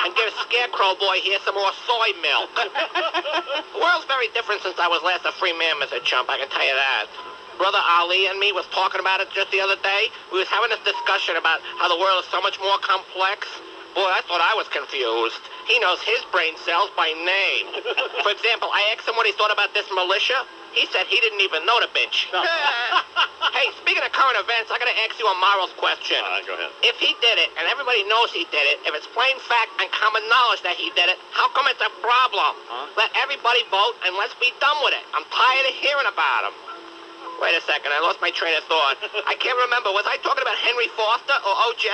And give Scarecrow Boy here some more soy milk. The world's very different since I was last a free man, Mr. Chump, I can tell you that. Brother Ali and me was talking about it just the other day. We was having this discussion about how the world is so much more complex. Boy, I thought I was confused. He knows his brain cells by name. For example, I asked him what he thought about this militia. He said he didn't even know the bitch. Hey, speaking of current events, I gotta ask you a morals question. Go ahead. If he did it, and everybody knows he did it, if it's plain fact and common knowledge that he did it, how come it's a problem? Let everybody vote and let's be done with it. I'm tired of hearing about him. Wait a second, I lost my train of thought. I can't remember. Was I talking about Henry Foster or O.J.?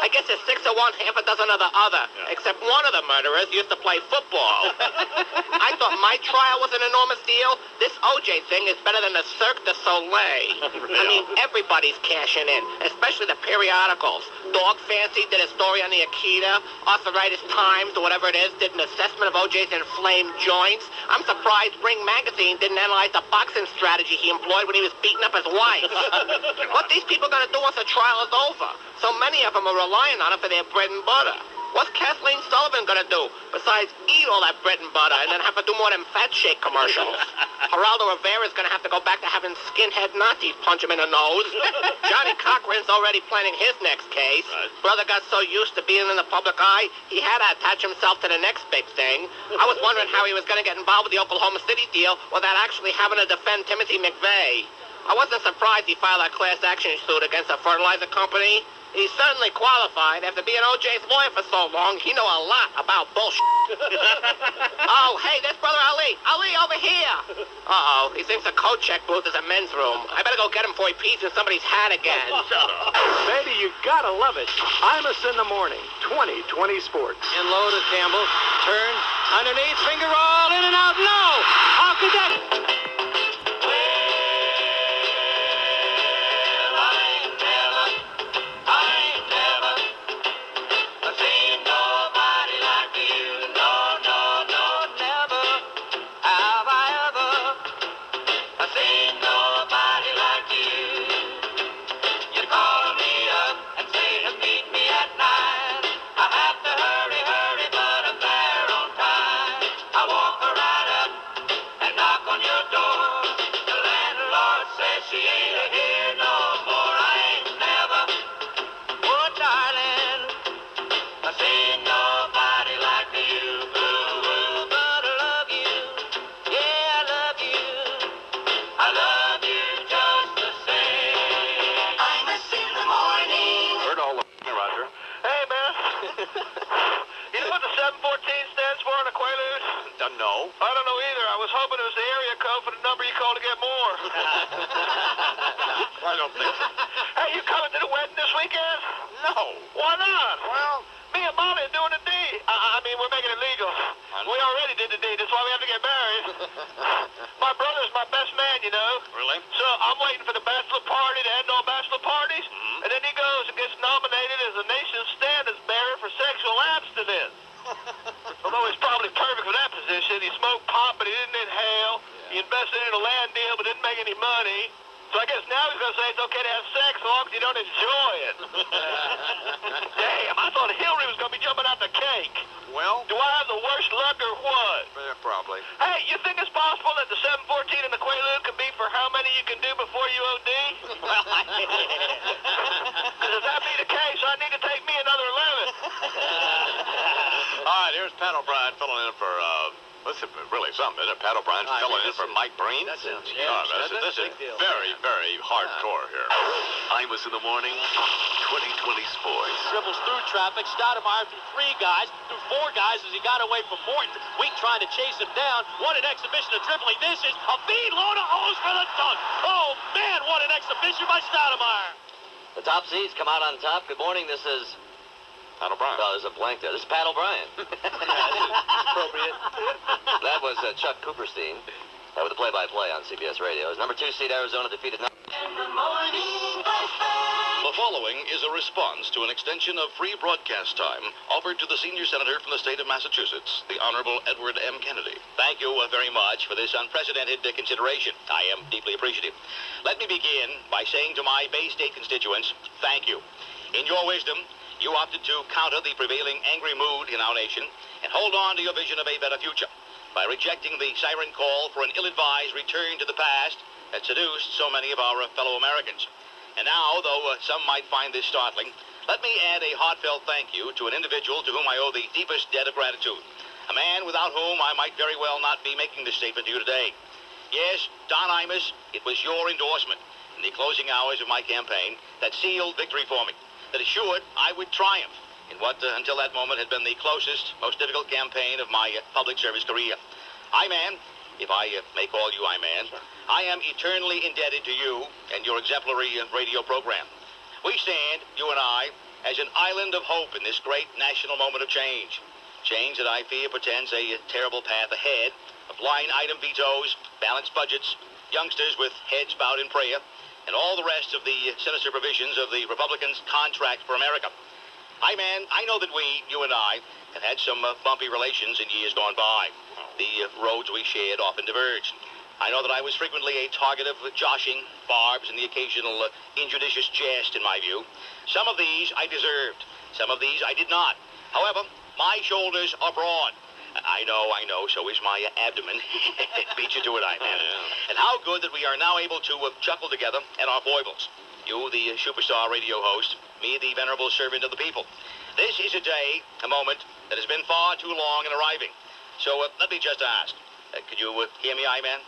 I guess it's 6 of one, half a dozen of the other. Yeah. Except one of the murderers used to play football. I thought my trial was an enormous deal. This O.J. thing is better than the Cirque du Soleil. Yeah. I mean, everybody's cashing in, especially the periodicals. Dog Fancy did a story on the Akita. Arthritis Times, or whatever it is, did an assessment of O.J.'s inflamed joints. I'm surprised Ring Magazine didn't analyze the boxing strategy he employed when he was beating up his wife. What these people are going to do once the trial is over? So many of them are relying on it for their bread and butter. What's Kathleen Sullivan going to do besides eat all that bread and butter and then have to do more than fat shake commercials? Geraldo Rivera's going to have to go back to having skinhead Nazis punch him in the nose. Johnny Cochran's already planning his next case. Right. Brother got so used to being in the public eye, he had to attach himself to the next big thing. I was wondering how he was going to get involved with the Oklahoma City deal without actually having to defend Timothy McVeigh. I wasn't surprised he filed a class action suit against a fertilizer company. He's certainly qualified. After being O.J.'s lawyer for so long, he know a lot about bullshit. Oh, hey, there's Brother Ali. Ali, over here. Uh-oh, he thinks the coat check booth is a men's room. I better go get him before he pees in somebody's hat again. Shut up. Baby, you gotta love it. Imus in the morning, 20/20 Sports. And low to Campbell. Turn, underneath, finger roll, in and out. No! How could that... No. I don't know either. I was hoping it was the area code for the number you called to get more. I don't think so. Hey, you coming to the wedding this weekend? No. Why not? Well, me and Molly are doing the deed. I mean, we're making it legal. We already did the deed. That's why we have to get married. My brother's my best man, you know. Really? So I'm waiting for the bachelor party to end all bachelor parties. Mm-hmm. And then he goes and gets nominated as the nation's standards bearer for sexual abstinence. Although he's probably perfect for that position. He smoked pot, but he didn't inhale. Yeah. He invested in a land deal, but didn't make any money. So I guess now he's going to say it's okay to have sex as long as you don't enjoy it. Damn, I thought Hillary was going to be jumping out the cake. Well? Do I have the worst luck or what? Yeah, probably. Hey, you think it's possible that the 714 and the Quaalude can be for how many you can do before you OD? Well, if that be the case, I need to take me another 11. All right, here's Pat O'Brien filling in for, this is really something, isn't it? Pat O'Brien filling in for Mike Breen? That's it. This is very, very hardcore here. Imus in the morning, 20/20 Sports. Dribbles through traffic. Stoudemire through 3 guys, through 4 guys as he got away from Morton. Weak trying to chase him down. What an exhibition of dribbling. This is a feed load of hose for the dunk. Oh, man, what an exhibition by Stoudemire. The top seeds come out on top. Good morning. This is... Pat O'Brien. Oh, there's a blank there. This is Pat O'Brien. Appropriate. That was Chuck Cooperstein with the play-by-play on CBS Radio. As number 2 seed Arizona defeated... The following is a response to an extension of free broadcast time offered to the senior senator from the state of Massachusetts, the Honorable Edward M. Kennedy. Thank you very much for this unprecedented consideration. I am deeply appreciative. Let me begin by saying to my Bay State constituents, thank you. In your wisdom, you opted to counter the prevailing angry mood in our nation and hold on to your vision of a better future by rejecting the siren call for an ill-advised return to the past that seduced so many of our fellow Americans. And now, though some might find this startling, let me add a heartfelt thank you to an individual to whom I owe the deepest debt of gratitude, a man without whom I might very well not be making this statement to you today. Yes, Don Imus, it was your endorsement in the closing hours of my campaign that sealed victory for me, that assured I would triumph in what until that moment had been the closest, most difficult campaign of my public service career. I, man, if I may call you I-Man, I am eternally indebted to you and your exemplary radio program. We stand, you and I, as an island of hope in this great national moment of change. Change that I fear portends a terrible path ahead of line item vetoes, balanced budgets, youngsters with heads bowed in prayer, and all the rest of the sinister provisions of the Republicans' contract for America. I-Man, I know that we, you and I, have had some bumpy relations in years gone by. The roads we shared often diverged. I know that I was frequently a target of joshing, barbs, and the occasional injudicious jest, in my view. Some of these I deserved. Some of these I did not. However, my shoulders are broad. I know, so is my abdomen. Beat you to it, I-Man. And how good that we are now able to chuckle together at our foibles. You, the superstar radio host, me, the venerable servant of the people. This is a day, a moment, that has been far too long in arriving. So let me just ask, could you hear me, I-Man?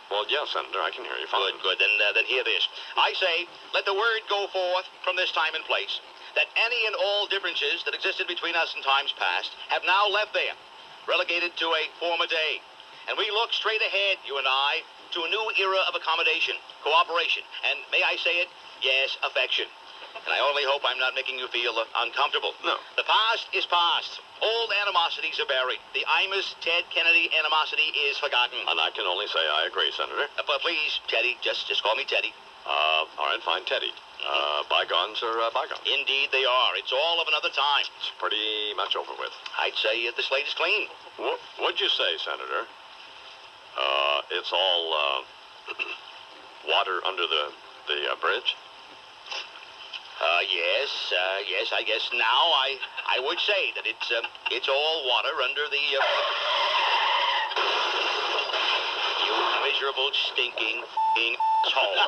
Well, yes, Senator, I can hear you fine. Good. Then hear this. I say, let the word go forth from this time and place that any and all differences that existed between us in times past have now left there, relegated to a former day. And we look straight ahead, you and I, to a new era of accommodation, cooperation, and may I say it, yes, affection. And I only hope I'm not making you feel uncomfortable. No. The past is past. Old animosities are buried. The Ted Kennedy animosity is forgotten. And I can only say I agree, Senator. But please, Teddy, just call me Teddy. All right, fine, Teddy. Bygones are bygones. Indeed they are. It's all of another time. It's pretty much over with. I'd say the slate is clean. What'd you say, Senator? It's all water under the bridge? Yes, I guess now I would say that it's all water under the you miserable, stinking asshole.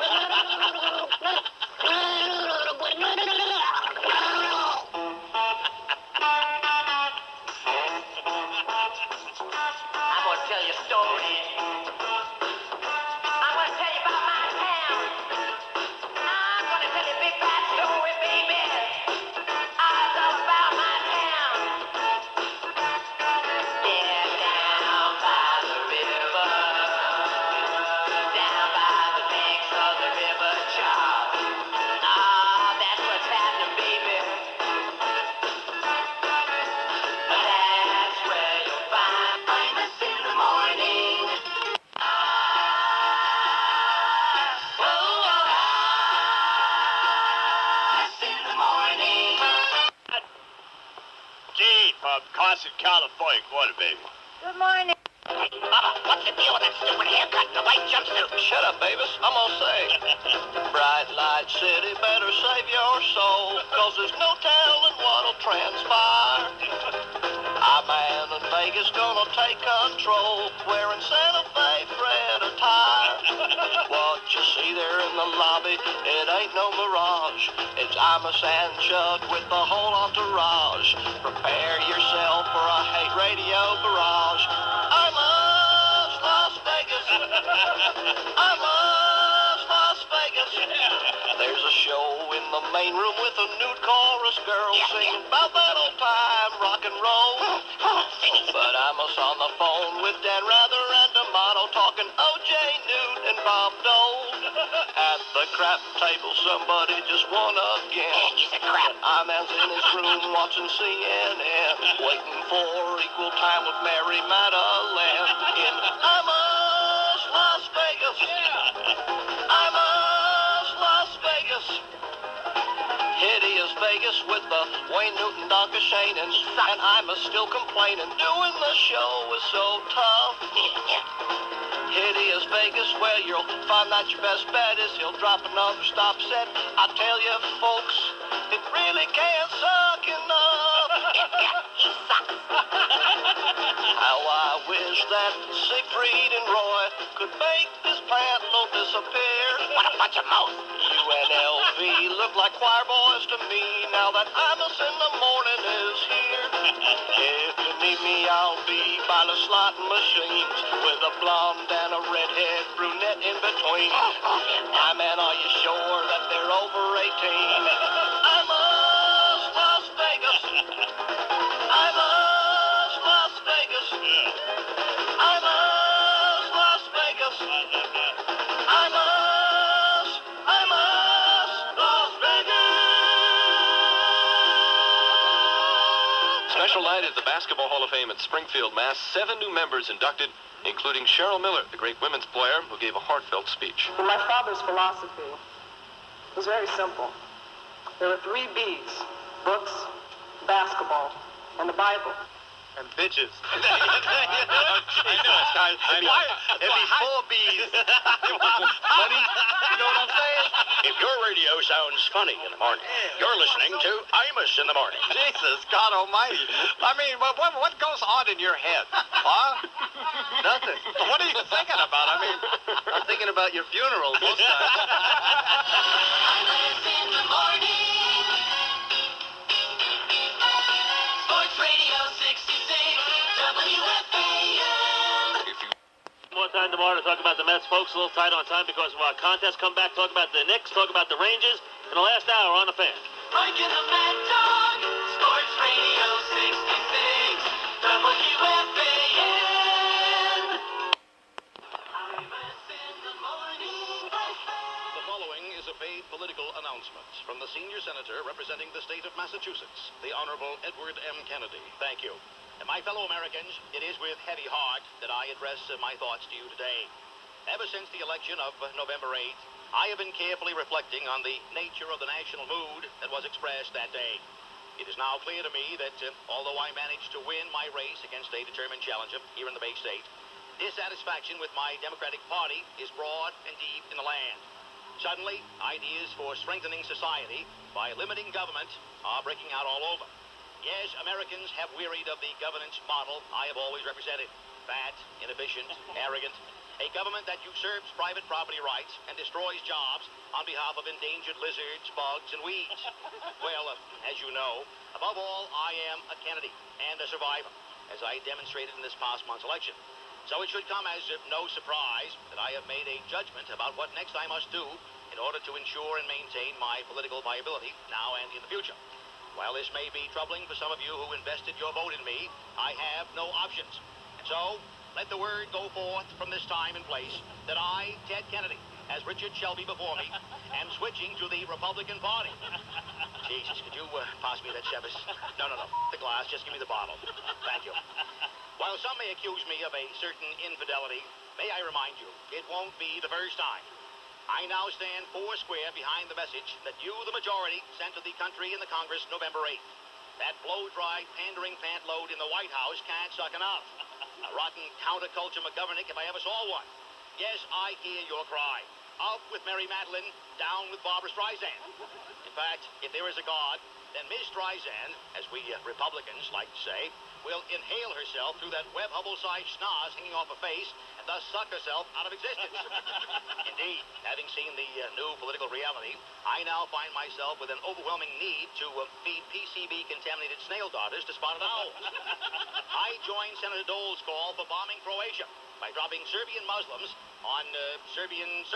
I'm gonna tell you a story. I'm gonna tell you about my town. I'm gonna tell you a big bad story, baby. It's all about my town. Yeah, down by the river, down by the banks of the river Charles. That's what's happening, baby. That's where you'll find Imus in the morning. Gene from Carson, California. Good morning, baby. Good morning. Mama, what's the deal with that stupid haircut and the white jumpsuit? Shut up, Bavis. I'm gonna say. Bright light city, better save your soul, 'cause there's no telling what'll transpire. Our man in Vegas gonna take control, wearing Santa Fe thread attire. What you see there in the lobby, it ain't no mirage. It's Imus and Chuck with the whole entourage. Prepare yourself for a hate radio barrage. Imus Las Vegas. Imus Las Vegas. There's a show in the main room with a nude chorus girl singing about that old time rock and roll. But Imus on the phone with Dan Rather and D'Amato talking O.J. Newt and Bob Dole. At the crap table, somebody just won again. He's a crap. Iman's in his room watching CNN, waiting for equal time with Mary Madeline in Imus Las Vegas. Imus Las Vegas. Hideous Vegas with the Wayne Newton Donka Shane and Imus still complaining. Doing the show is so tough. Hideous Vegas, where you'll find that your best bet is he'll drop another stop set. I tell you, folks, it really can't suck enough. He sucks. How I wish that Siegfried and Roy could make this plant load disappear. What a bunch of mouths. UNLV look like choir boys to me now that Imus in the morning is here. If you need me, I'll be by the slotting machines with a blonde and a redhead brunette in between. My man, are you sure that they're over 18? Imus Las Vegas. Imus Las Vegas. Imus Las special night at the Basketball Hall of Fame at Springfield, Mass. 7 new members inducted, including Cheryl Miller, the great women's player who gave a heartfelt speech. My father's philosophy was very simple. There were 3 B's: books, basketball, and the Bible. And bitches. I know, guys. It'd be 4 B's. Money? You know what I'm saying? If your radio sounds funny in the morning, you're listening to Imus in the morning. Jesus, God almighty. I mean, what goes on in your head? Huh? Nothing. What are you thinking about? I mean, I'm thinking about your funeral most times. Imus in the morning. Sports Radio 66, WFAN. More time tomorrow to talk about the Mets, folks. A little tight on time because of our contest. Come back, talk about the Knicks, talk about the Rangers in the last hour on the Fan. Mike and the Mad Dog, Sports Radio 66, WFAN. Imus in the morning. The following is a paid political announcement from the senior senator representing the state of Massachusetts, the Honorable Edward M. Kennedy. Thank you. And my fellow Americans, it is with heavy heart that I address my thoughts to you today. Ever since the election of November 8th, I have been carefully reflecting on the nature of the national mood that was expressed that day. It is now clear to me that although I managed to win my race against a determined challenger here in the Bay State, dissatisfaction with my Democratic Party is broad and deep in the land. Suddenly, ideas for strengthening society by limiting government are breaking out all over. Yes, Americans have wearied of the governance model I have always represented. Fat, inefficient, arrogant. A government that usurps private property rights and destroys jobs on behalf of endangered lizards, bugs, and weeds. Well, as you know, above all, I am a Kennedy and a survivor, as I demonstrated in this past month's election. So it should come as no surprise that I have made a judgment about what next I must do in order to ensure and maintain my political viability now and in the future. While this may be troubling for some of you who invested your vote in me, I have no options. And so, let the word go forth from this time and place that I, Ted Kennedy, as Richard Shelby before me, am switching to the Republican Party. Jesus, could you pass me that Chevys? No, the glass, just give me the bottle. Thank you. While some may accuse me of a certain infidelity, may I remind you, it won't be the first time. I now stand foursquare behind the message that you, the majority, sent to the country and the Congress November 8th. That blow-dried, pandering pantload in the White House can't suck enough. A rotten counterculture McGovernment if I ever saw one. Yes, I hear your cry. Up with Mary Madeline, down with Barbara Streisand. In fact, if there is a God, then Ms. Streisand, as we Republicans like to say, will inhale herself through that Webb Hubble-sized schnoz hanging off her face and thus suck herself out of existence. Indeed, having seen the new political reality, I now find myself with an overwhelming need to feed PCB-contaminated snail darters to spotted owls. I joined Senator Dole's call for bombing Croatia by dropping Serbian Muslims on Serbians,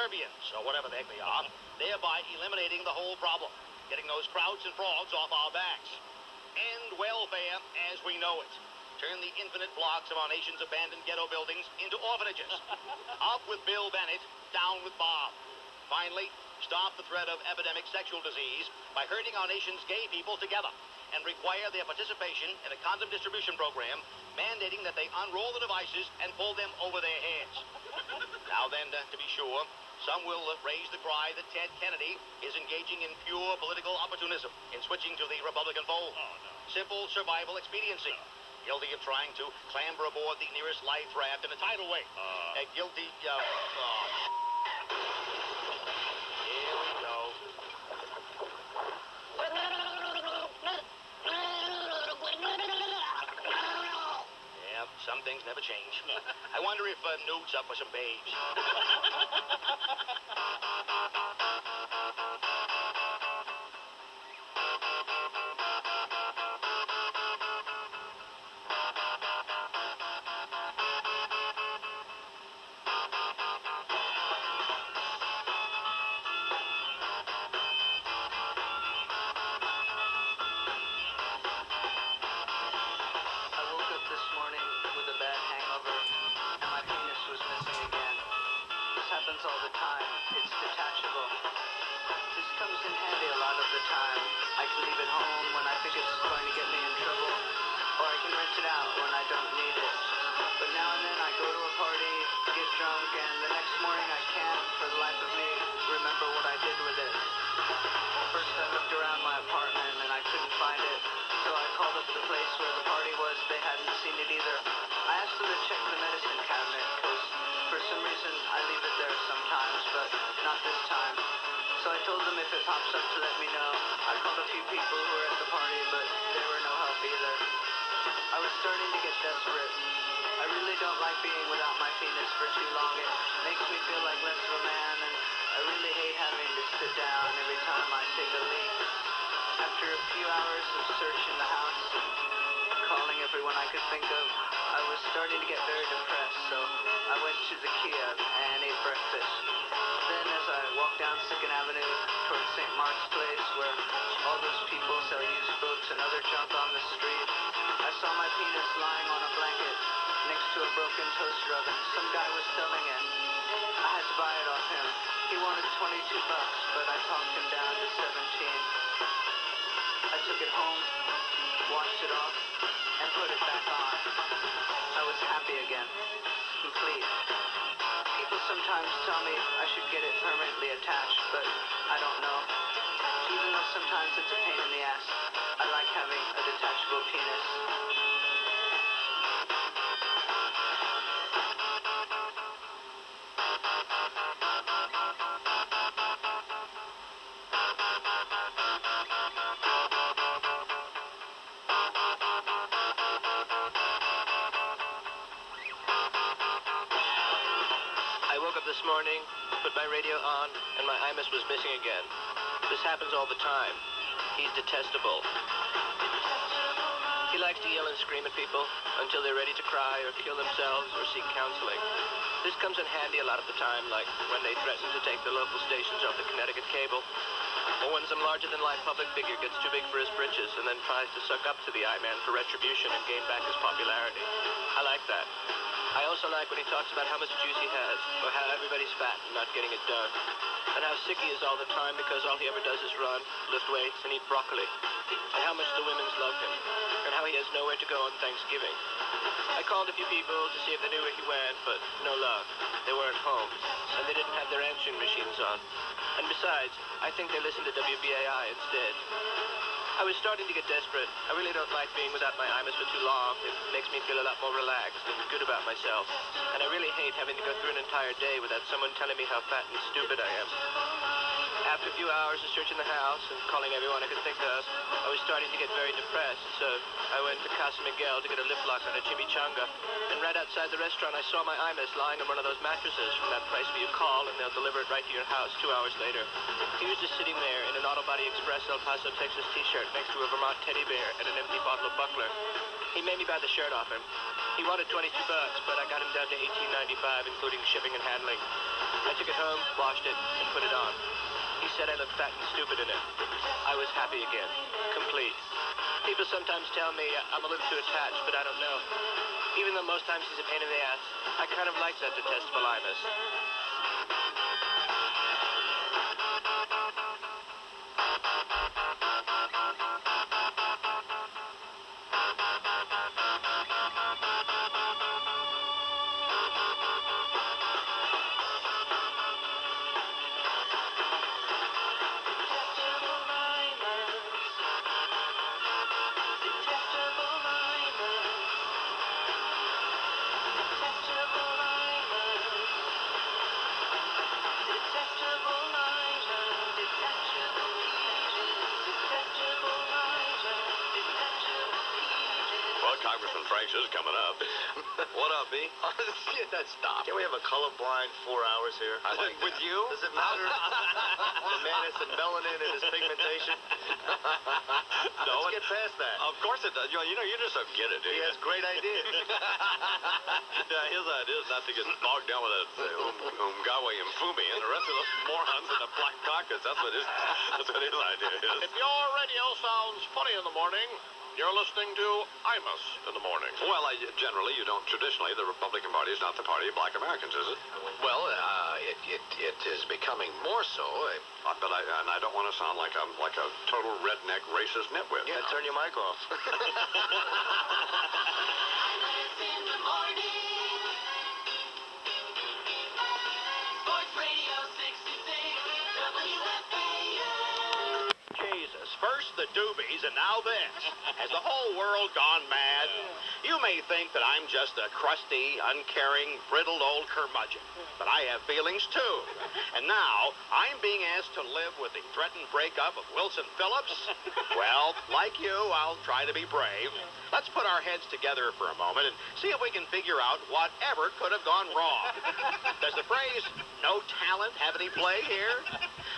or whatever the heck they are, thereby eliminating the whole problem, getting those krauts and frogs off our backs. End welfare as we know it. Turn the infinite blocks of our nation's abandoned ghetto buildings into orphanages. Up with Bill Bennett, down with Bob. Finally, stop the threat of epidemic sexual disease by herding our nation's gay people together and require their participation in a condom distribution program mandating that they unroll the devices and pull them over their heads. Now then, to be sure, some will raise the cry that Ted Kennedy is engaging in pure political opportunism in switching to the Republican fold. Simple survival expediency. Guilty of trying to clamber aboard the nearest life raft in a tidal wave. Guilty of... Here we go. Yeah, some things never change. I wonder if Newt's up for some babes. All the time. It's detachable. This comes in handy a lot of the time. I can leave it home when I think it's going to get me in trouble, or I rent it out when I don't need it. But now and then I go to a party, get drunk, and the next morning I can't, for the life of me, remember what I did with it. First I looked around my apartment and I couldn't find it, so I called up the place where the party was. They hadn't seen it either. I asked them to check the medicine cabinet, because for some reason I leave it there sometimes, but not this time. So I told them if it pops up to let me know. I called a few people who were at the party, but they were no help either. I was starting to get desperate. I really don't like being without my penis for too long. It makes me feel like less of a man, and I really hate having to sit down every time I take a leak. After a few hours of searching the house, calling everyone I could think of, I was starting to get very depressed, so I went to the Kiev and ate breakfast. Then as I walked down 2nd Avenue towards St. Mark's Place, where all those people sell used books and other junk on the street, I saw my penis lying on a blanket next to a broken toaster oven. Some guy was selling it. I had to buy it off him. He wanted $22, but I talked him down to 17. I took it home, washed it off, and put it back on. I was happy again. Complete. People sometimes tell me I should get it permanently attached, but I don't know. Even though sometimes it's a pain in the ass, I like having a detachable penis. I woke up this morning, put my radio on, and my Imus was missing again. This happens all the time. He's detestable. He likes to yell and scream at people until they're ready to cry or kill themselves or seek counseling. This comes in handy a lot of the time, like when they threaten to take the local stations off the Connecticut cable, or when some larger-than-life public figure gets too big for his britches and then tries to suck up to the I-Man for retribution and gain back his popularity. I like that. I also like when he talks about how much juice he has, or how everybody's fat and not getting it done, and how sick he is all the time because all he ever does is run, lift weights, and eat broccoli, and how much the women's love him, and how he has nowhere to go on Thanksgiving. I called a few people to see if they knew where he went, but no luck. They weren't home, and they didn't have their answering machines on. And besides, I think they listened to WBAI instead. I was starting to get desperate. I really don't like being without my Imus for too long. It makes me feel a lot more relaxed and good about myself. And I really hate having to go through an entire day without someone telling me how fat and stupid I am. After a few hours of searching the house and calling everyone I could think of, I was starting to get very depressed, so I went to Casa Miguel to get a lip lock on a chimichanga. And right outside the restaurant, I saw my Imus lying on one of those mattresses from that place where you call and they'll deliver it right to your house 2 hours later. He was just sitting there in an Auto Body Express El Paso, Texas t-shirt next to a Vermont teddy bear and an empty bottle of Buckler. He made me buy the shirt off him. He wanted $22, but I got him down to $18.95, including shipping and handling. I took it home, washed it, and put it on. He said I looked fat and stupid in it. I was happy again. Complete. People sometimes tell me I'm a little too attached, but I don't know. Even though most times he's a pain in the ass, I kind of like that detestable Imus. Congressman Franks is coming up. What up, B? Shit, stop. Can we have a colorblind 4 hours here? With you? Does it matter? The man has some melanin in his pigmentation. No, Let's get past that. Of course it does. You know, you just don't get it, do you? He has great ideas. Yeah, his idea is not to get bogged down with that Umgawe and Fumi and the rest of those morons in the Black Caucus. That's what his idea is. If your radio sounds funny in the morning, you're listening to Imus in the morning. morning? Well, generally, you don't. Traditionally, the Republican Party is not the party of black Americans, is it? Well, it is becoming more so. But I don't want to sound like a total redneck racist nitwit. Yeah, turn your mic off. Jesus, first the doobies and now this. Has the whole world gone mad? You may think that I'm just a crusty, uncaring, brittled old curmudgeon, but I have feelings too. And now I'm being asked to live with the threatened breakup of Wilson Phillips. Well, like you, I'll try to be brave. Let's put our heads together for a moment and see if we can figure out whatever could have gone wrong. Does the phrase "no talent" have any play here?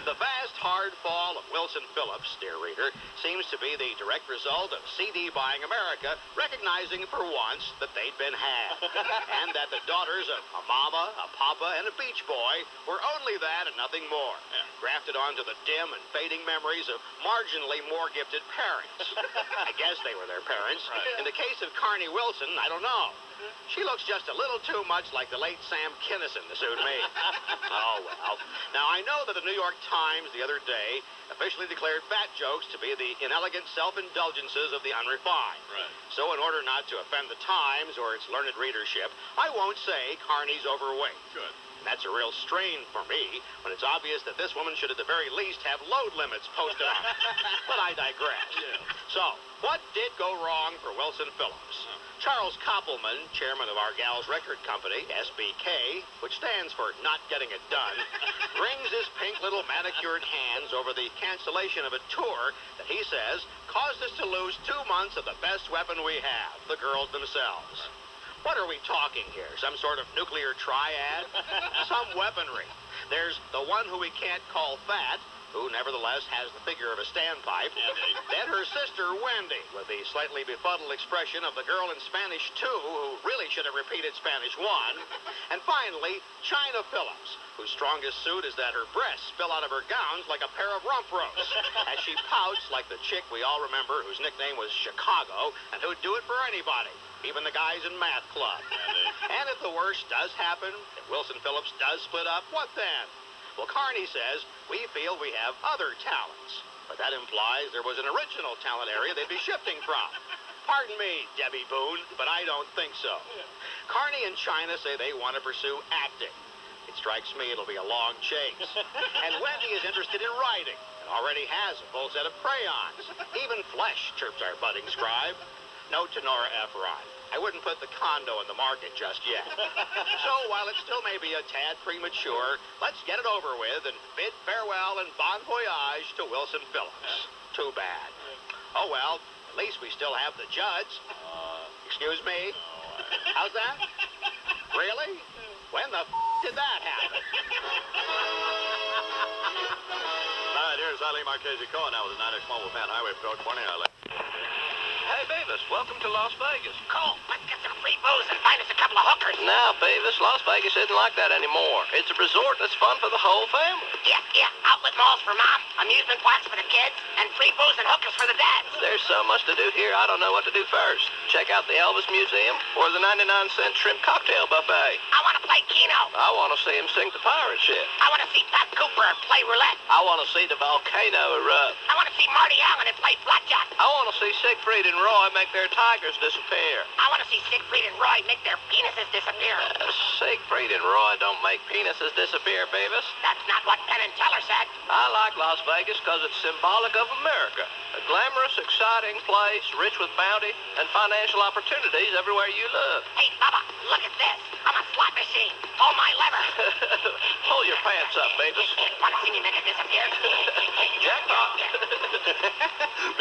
The vast hard fall of Wilson Phillips, dear reader, seems to be the direct result of CD-buying America recognizing for once that they'd been had, and that the daughters of a mama, a papa, and a beach boy were only that and nothing more, grafted onto the dim and fading memories of marginally more gifted parents. I guess they were their parents. Right. In the case of Carney Wilson, I don't know. She looks just a little too much like the late Sam Kinison to suit me. Oh, well. Now, I know that the New York Times the other day officially declared fat jokes to be the inelegant self-indulgences of the unrefined. Right. So in order not to offend the Times or its learned readership, I won't say Carney's overweight. Good. And that's a real strain for me when it's obvious that this woman should at the very least have load limits posted on her. But I digress. Yeah. So, what did go wrong for Wilson Phillips? Charles Koppelman, chairman of our gal's record company, SBK, which stands for Not Getting It Done, wrings his pink little manicured hands over the cancellation of a tour that he says caused us to lose 2 months of the best weapon we have, the girls themselves. What are we talking here? Some sort of nuclear triad? Some weaponry. There's the one who we can't call fat, who nevertheless has the figure of a standpipe. Then her sister, Wendy, with the slightly befuddled expression of the girl in Spanish 2, who really should have repeated Spanish 1. And finally, China Phillips, whose strongest suit is that her breasts spill out of her gowns like a pair of rump ropes, as she pouts like the chick we all remember whose nickname was Chicago, and who'd do it for anybody, even the guys in math club. And if the worst does happen, if Wilson Phillips does split up, what then? Well, Carney says, we feel we have other talents. But that implies there was an original talent area they'd be shifting from. Pardon me, Debbie Boone, but I don't think so. Carney and China say they want to pursue acting. It strikes me it'll be a long chase. And Wendy is interested in writing and already has a full set of crayons. Even flesh, chirps our budding scribe. Note to Nora Ephron. I wouldn't put the condo in the market just yet. So while it still may be a tad premature, let's get it over with and bid farewell and bon voyage to Wilson Phillips. Too bad. Oh, well, at least we still have the Judds. Excuse me? How's that? Really? When the did that happen? Hi, here's Ali Marchese Cohen now with the 9X Mobile Fan Highway Patrol. Good morning, Ali. Hey, Beavis, welcome to Las Vegas. Cool. Let's get some free booze and find us a couple of hookers. Now, Beavis, Las Vegas isn't like that anymore. It's a resort that's fun for the whole family. Yeah. Outlet malls for mom, amusement parks for the kids, and free booze and hookers for the dads. There's so much to do here, I don't know what to do first. Check out the Elvis Museum or the 99-cent shrimp cocktail buffet. I want to play Keno. I want to see him sing the pirate shit. I want to see Pat Cooper play roulette. I want to see the volcano erupt. I want to see Marty Allen and play blackjack. I want to see Siegfried and Roy make their tigers disappear. I want to see Siegfried and Roy make their penises disappear. Siegfried and Roy don't make penises disappear, Beavis. That's not what Penn and Teller said. I like Las Vegas because it's symbolic of America. A glamorous, exciting place, rich with bounty and financial opportunities everywhere you look. Hey, Bubba, look at this. I'm a slot machine. Pull my lever. Pull your pants up, Beavis. Want to see me make it disappear? Jackpot.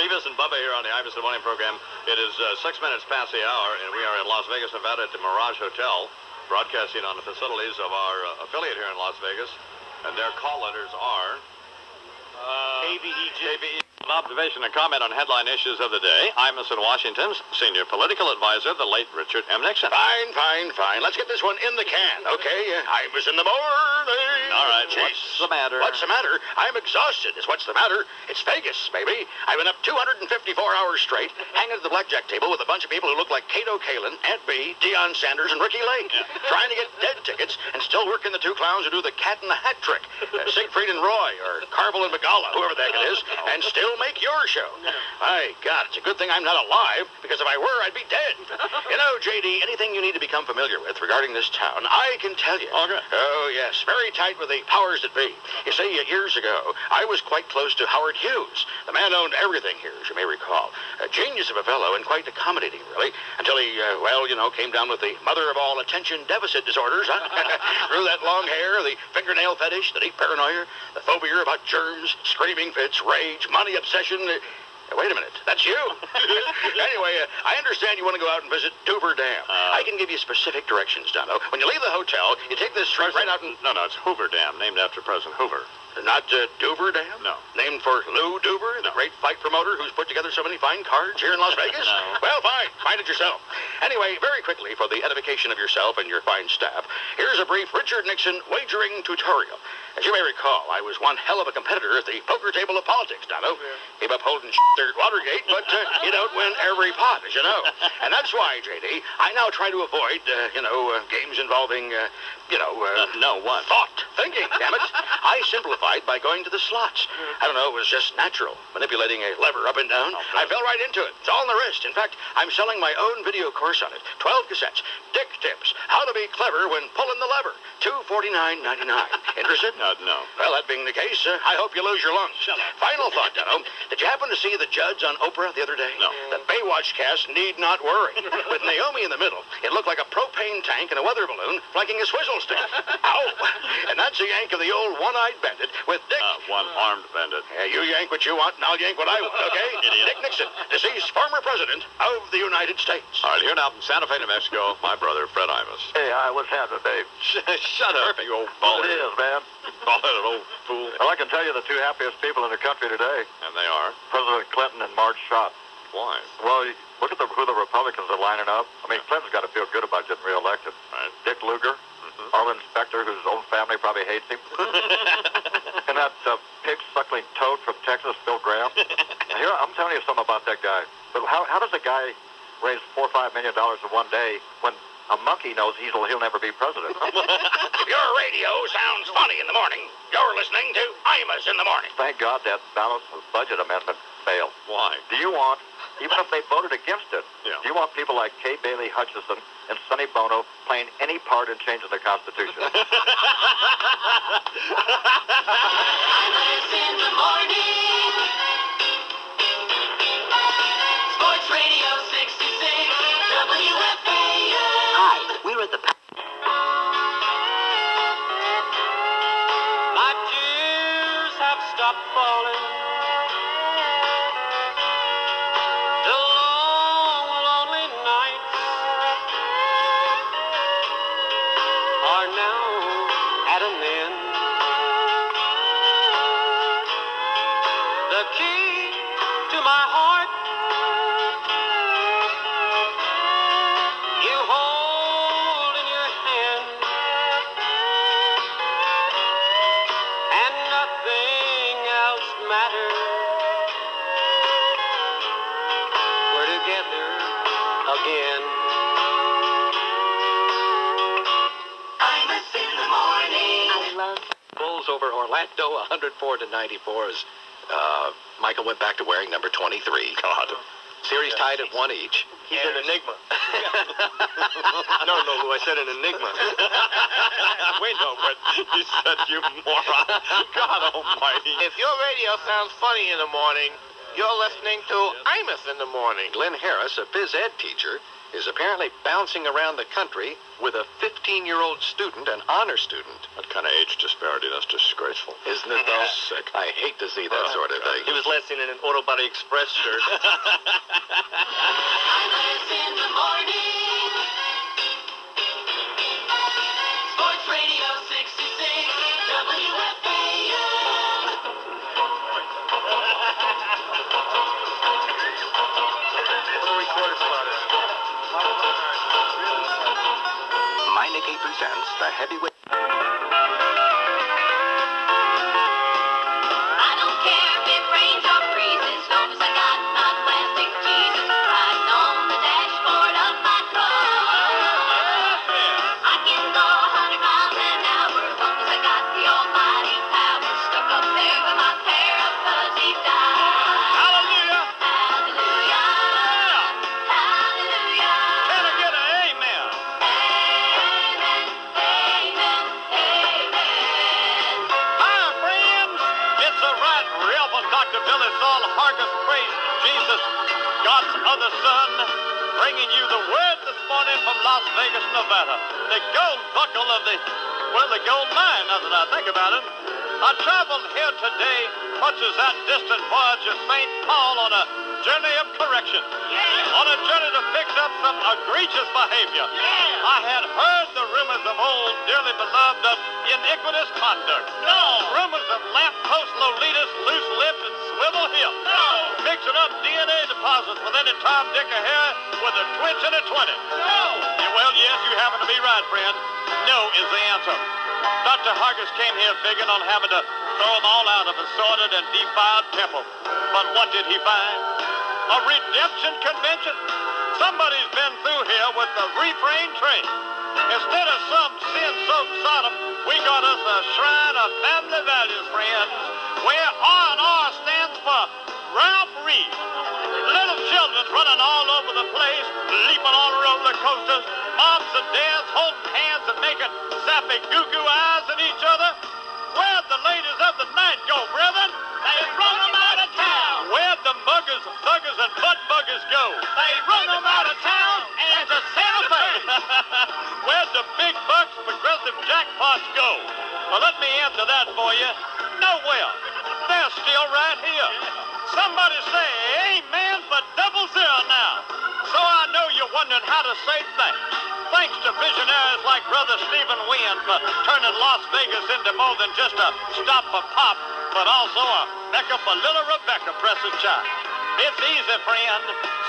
Beavis and Bubba here on the Imus in the Morning program. It is 6 minutes past the hour, and we are in Las Vegas, Nevada at the Mirage Hotel, broadcasting on the facilities of our affiliate here in Las Vegas. And their call letters are... KVEG. An observation and comment on headline issues of the day. Imus in Washington's senior political advisor, the late Richard M. Nixon. Fine. Let's get this one in the can, okay? Imus in the morning. All right, Jeez. what's the matter? What's the matter? I'm exhausted is what's the matter. It's Vegas, baby. I've been up 254 hours straight, hanging at the blackjack table with a bunch of people who look like Cato Kalin, Aunt Bee, Deion Sanders, and Ricky Lake. Trying to get dead tickets and still working the two clowns who do the cat in the hat trick. Siegfried and Roy, or Carvel and Magala, whoever the heck it is, and still make your show. My God, it's a good thing I'm not alive, because if I were, I'd be dead. You know, J.D., anything you need to become familiar with regarding this town, I can tell you. Okay. Oh, yes, very tight with the powers that be. You see, years ago, I was quite close to Howard Hughes. The man owned everything here, as you may recall. A genius of a fellow and quite accommodating, really, until he, came down with the mother of all attention deficit disorders, huh? Grew that long hair, the fingernail fetish, the deep paranoia, the phobia about germs, screaming fits, rage, money obsession. Wait a minute, that's you? Anyway, I understand you want to go out and visit Dover Dam. I can give you specific directions, Dono. When you leave the hotel, you take this street right out and... No, it's Hoover Dam, named after President Hoover. Not Dover Dam? No. Named for Lou Dover, the great fight promoter who's put together so many fine cards here in Las Vegas? No. Well, fine. Find it yourself. Anyway, very quickly, for the edification of yourself and your fine staff, here's a brief Richard Nixon wagering tutorial. As you may recall, I was one hell of a competitor at the poker table of politics, Dono. Keep up holding there at Watergate, but you don't win every pot, as you know. And that's why, J.D., I now try to avoid, games involving, thought, thinking, damn it. I simplified by going to the slots. I don't know, it was just natural, manipulating a lever up and down. I fell right into it. It's all on the wrist. In fact, I'm selling my own video course on it. 12 cassettes. Dick tips. How to be clever when pulling the lever. $249.99. Interested? No. Well, that being the case, I hope you lose your lungs. Final thought, Dono. Did you happen to see the judge on Oprah the other day? No. The Baywatch cast need not worry. With Naomi in the middle, it looked like a propane tank and a weather balloon flanking a swizzle stick. Ow! And that's a yank of the old one-eyed bandit with Dick... one-armed bandit. You yank what you want, and I'll yank what I want, okay? Dick Nixon, deceased former president of the United States. All right, here now from Santa Fe, New Mexico, my brother, Fred Imus. Hey, what's happening, Dave? Shut up, you old baller. It is, man. Bald-headed old fool. Well, I can tell you the two happiest people in the country today. And they are? President Clinton and Marge Schott. Why? Well, look at who the Republicans are lining up. I mean, Clinton's got to feel good about getting reelected. Right. Dick Lugar, Arlen Specter, whose own family probably hates him. And that pig-suckling toad from Texas, Phil Graham. Here, I'm telling you something about that guy. But how does a guy raise $4 or $5 million in one day when a monkey knows he'll never be president? If your radio sounds funny in the morning, you're listening to Imus in the morning. Thank God that balanced budget amendment failed. Why? Do you want, even if they voted against it, Yeah. do you want people like Kay Bailey Hutchison and Sonny Bono playing any part in changing the Constitution? Imus in the morning. Sports Radio 66, WFAN. Hi, we're at the... My tears have stopped falling. The long, lonely nights are now at an end. The key to my heart you hold in your hand, and nothing else matters. We're together again. Imus in the morning. I love Bulls over Orlando, 104-94 as Michael went back to wearing number 23. God. Series tied at 1 each. He's an enigma. No, Lou, I said an enigma. We know, but you said you moron. God almighty. If your radio sounds funny in the morning, you're listening to Imus in the morning. Glenn Harris, a phys ed teacher, is apparently bouncing around the country with a 15-year-old student, an honor student. That kind of age disparity, that's disgraceful. Isn't it, though? Sick. I hate to see that sort of thing. He was last seen in an Auto Body Express shirt. Imus in the morning. Sports Radio 66, WFAN. presents the heavyweight. I don't care if it rains or freezes, as long as I got my plastic Jesus riding on the dashboard of my car. I can go 100 miles an hour as long as I got the almighty power stuck up there with my pair of fuzzy dials. Hallelujah! Hallelujah! Hallelujah! Can I get an amen? Amen! Amen! Amen! Hi, friends! It's a right Reverend Dr. Billy Saul Hargis praise Jesus, God's other son, bringing you the word this morning from Las Vegas, Nevada. The gold buckle of the gold mine, now that I think about it. I traveled here today, much as that distant voyage of St. Paul on a journey of correction. On a journey to fix up some egregious behavior. I had heard the rumors of old, dearly beloved, of iniquitous conduct. Rumors of lamp-post Lolitas, loose-lipped, and swivel hips. Mixing up DNA deposits with any Tom, Dick, or Harry with a twitch and a 20. Yeah, well, yes, you happen to be right, friend. No is the answer. Dr. Hargis came here figuring on having to throw them all out of a sordid and defiled temple. But what did he find? A redemption convention? Somebody's been through here with the refrain train. Instead of some sin-soaked Sodom, we got us a shrine of family values, friends, where R&R stands for Ralph Reed. Little children's running all over the place, leaping on roller coasters, moms and dads holding hands and making sappy goo-goo eyes at each other. Where'd the ladies of the night go, brethren? They run them out of town. Where'd the muggers, thuggers, and butt buggers go? They run them out of town and to Santa Fe. Where'd the big bucks, progressive jackpots go? Well, let me answer that for you. Nowhere. They're still right here. Somebody say amen for double zero now. So I know you're wondering how to say thanks. Thanks to visionaries like Brother Stephen Wynn for turning Las Vegas into more than just a stop for pop, but also a mecca for little Rebecca pressing child. It's easy, friend.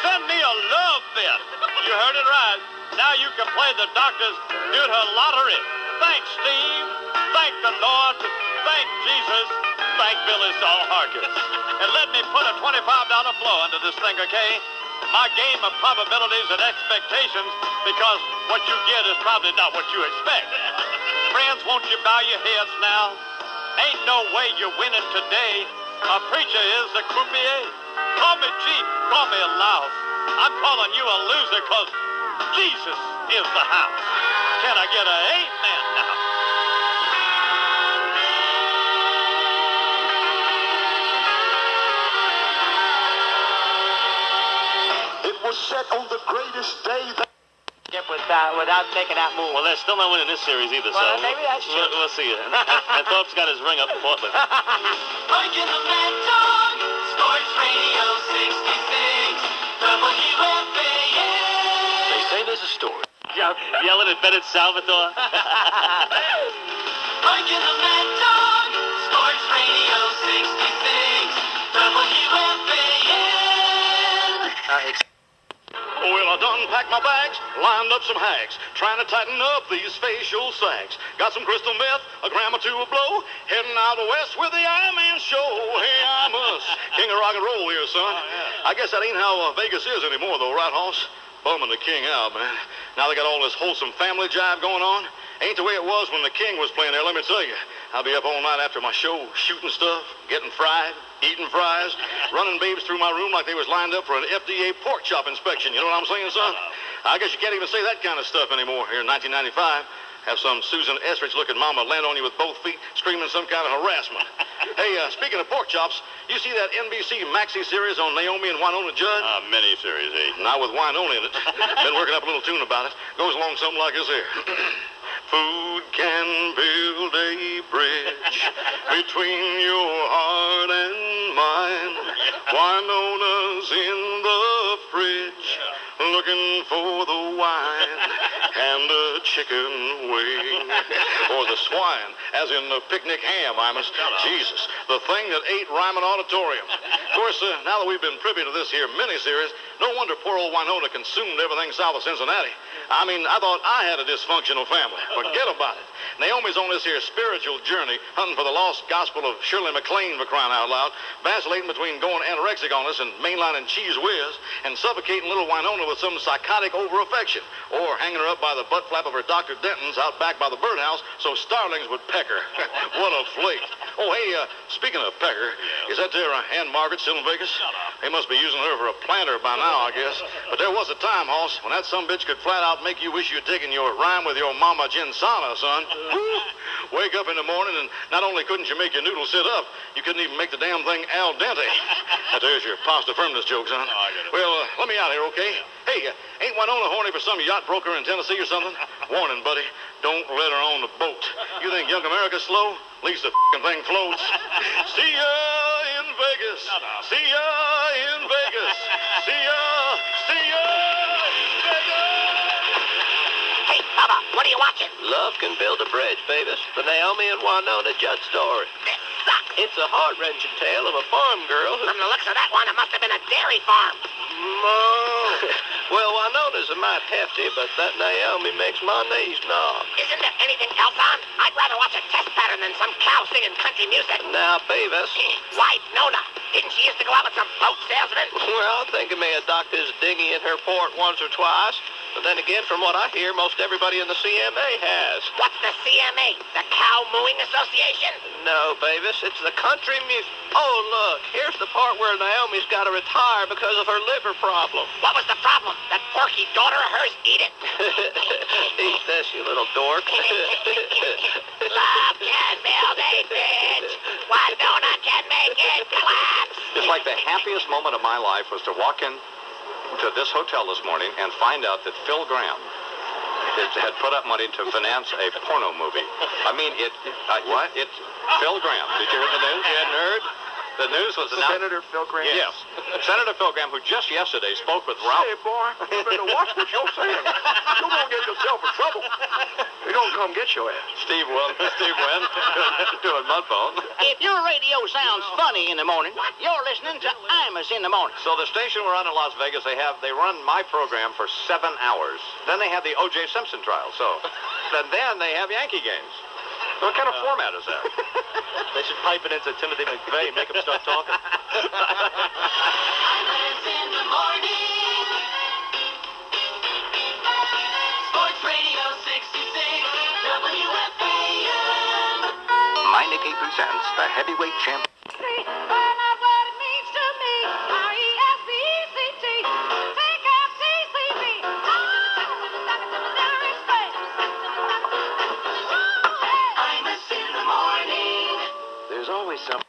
Send me a love bet. You heard it right. Now you can play the doctor's Neuter lottery. Thanks, Steve. Thank the Lord. Thank Jesus. Thank Billy Saul Hargis. And let me put a $25 flow into this thing, okay? My game of probabilities and expectations, because what you get is probably not what you expect. Friends, won't you bow your heads now? Ain't no way you're winning today. A preacher is a croupier. Call me cheap, call me a louse. I'm calling you a loser because Jesus is the house. Can I get an amen now? It was set on the greatest day that... Without taking out more. Well, they're still not winning this series either, Well, so maybe that's true. we'll see. And Thorpe's got his ring up in Portland. Mike and the Mad Dog, Sports Radio 66, WFAN. They say there's a story. Yelling at Bennett Salvatore. Mike and the Mad Dog, Sports Radio 66, WFAN. Oh, well, I done packed my bags, lined up some hags, trying to tighten up these facial sags. Got some crystal meth, a gram or two of blow, heading out west with the I-Man show. Hey, Imus, king of rock and roll here, son. I guess that ain't how Vegas is anymore, though, right, Hoss? Bumming the king out, man. Now they got all this wholesome family jive going on. Ain't the way it was when the king was playing there, let me tell you. I'll be up all night after my show, shooting stuff, getting fried, eating fries, running babes through my room like they was lined up for an FDA pork chop inspection. You know what I'm saying, son? I guess you can't even say that kind of stuff anymore here in 1995. Have some Susan Estridge-looking mama land on you with both feet, screaming some kind of harassment. Hey, speaking of pork chops, you see that NBC Maxi series on Naomi and Winona Judd? Mini-series, eh? Not with Winona in it. Been working up a little tune about it. Goes along something like this here. Food can build a bridge between your heart and mine. Winona's in the fridge, looking for the wine and a chicken wing. Or the swine, as in the picnic ham, Imus. Jesus, the thing that ate Ryman Auditorium. Of course, now that we've been privy to this here miniseries, no wonder poor old Winona consumed everything south of Cincinnati. I mean, I thought I had a dysfunctional family. Forget about it. Naomi's on this here spiritual journey, hunting for the lost gospel of Shirley MacLaine, for crying out loud, vacillating between going anorexic on us and mainlining cheese whiz, and suffocating little Winona with some psychotic over-affection, or hanging her up by the butt flap of her Dr. Denton's out back by the birdhouse so starlings would peck her. What a flake. Oh, hey, speaking of pecker, is that there Ann Margaret still in Vegas? They must be using her for a planter by now, I guess. But there was a time, Hoss, when that sumbitch could flat out make you wish you'd taken your rhyme with your mama Ginsana, son. Wake up in the morning, and not only couldn't you make your noodles sit up, you couldn't even make the damn thing al dente. Now, there's your pasta firmness joke, son. Well, let me out here, okay? Hey, ain't Winona horny for some yacht broker in Tennessee or something? Warning, buddy, don't let her on the boat. You think young America's slow? At least the thing floats. See ya in Vegas. See ya in Vegas. See ya in Vegas. Hey, Bubba, what are you watching? Love Can Build a Bridge, Beavis. The Naomi and Winona Judd story. This sucks. It's a heart-wrenching tale of a farm girl who... From the looks of that one, it must have been a dairy farm. Well, Winona's a mite hefty, but that Naomi makes my knees knock. Isn't there anything else on? I'd rather watch a test pattern than some cow singing country music. Now, Beavis... Why, Nona? Didn't she used to go out with some boat salesman? Well, I think I may have docked his dinghy in her port once or twice. But then again, from what I hear, most everybody in the CMA has. What's the CMA? The Cow Mooing Association? No, Beavis, it's the country music. Oh, look, here's the part where Naomi's got to retire because of her liver problem. What was the problem? That porky daughter of hers eat it? Eat this, you little dork. Love can build a bridge. Winona can make it collapse. It's like the happiest moment of my life was to walk in to this hotel this morning and find out that Phil Graham had put up money to finance a porno movie. I mean, what? It's Phil Graham. Did you hear the news? You hadn't heard? The news was announced. Senator Phil Graham? Yes. Senator Phil Graham, who just yesterday spoke with Ralph. Hey, boy, you better watch what you're saying. You're going to get yourself in trouble. They're going to come get your ass. Steve Wynn doing Mudbone. If your radio sounds funny in the morning, you're listening to Imus in the morning. So the station we're on in Las Vegas, they run my program for 7 hours. Then they have the O.J. Simpson trial. So, and then they have Yankee games. What kind of format is that? They should pipe it into Timothy McVeigh and make him start talking. Imus in the morning. Sports Radio 66, WFAN. Meineke presents the heavyweight champ. Imus in the morning. There's always something.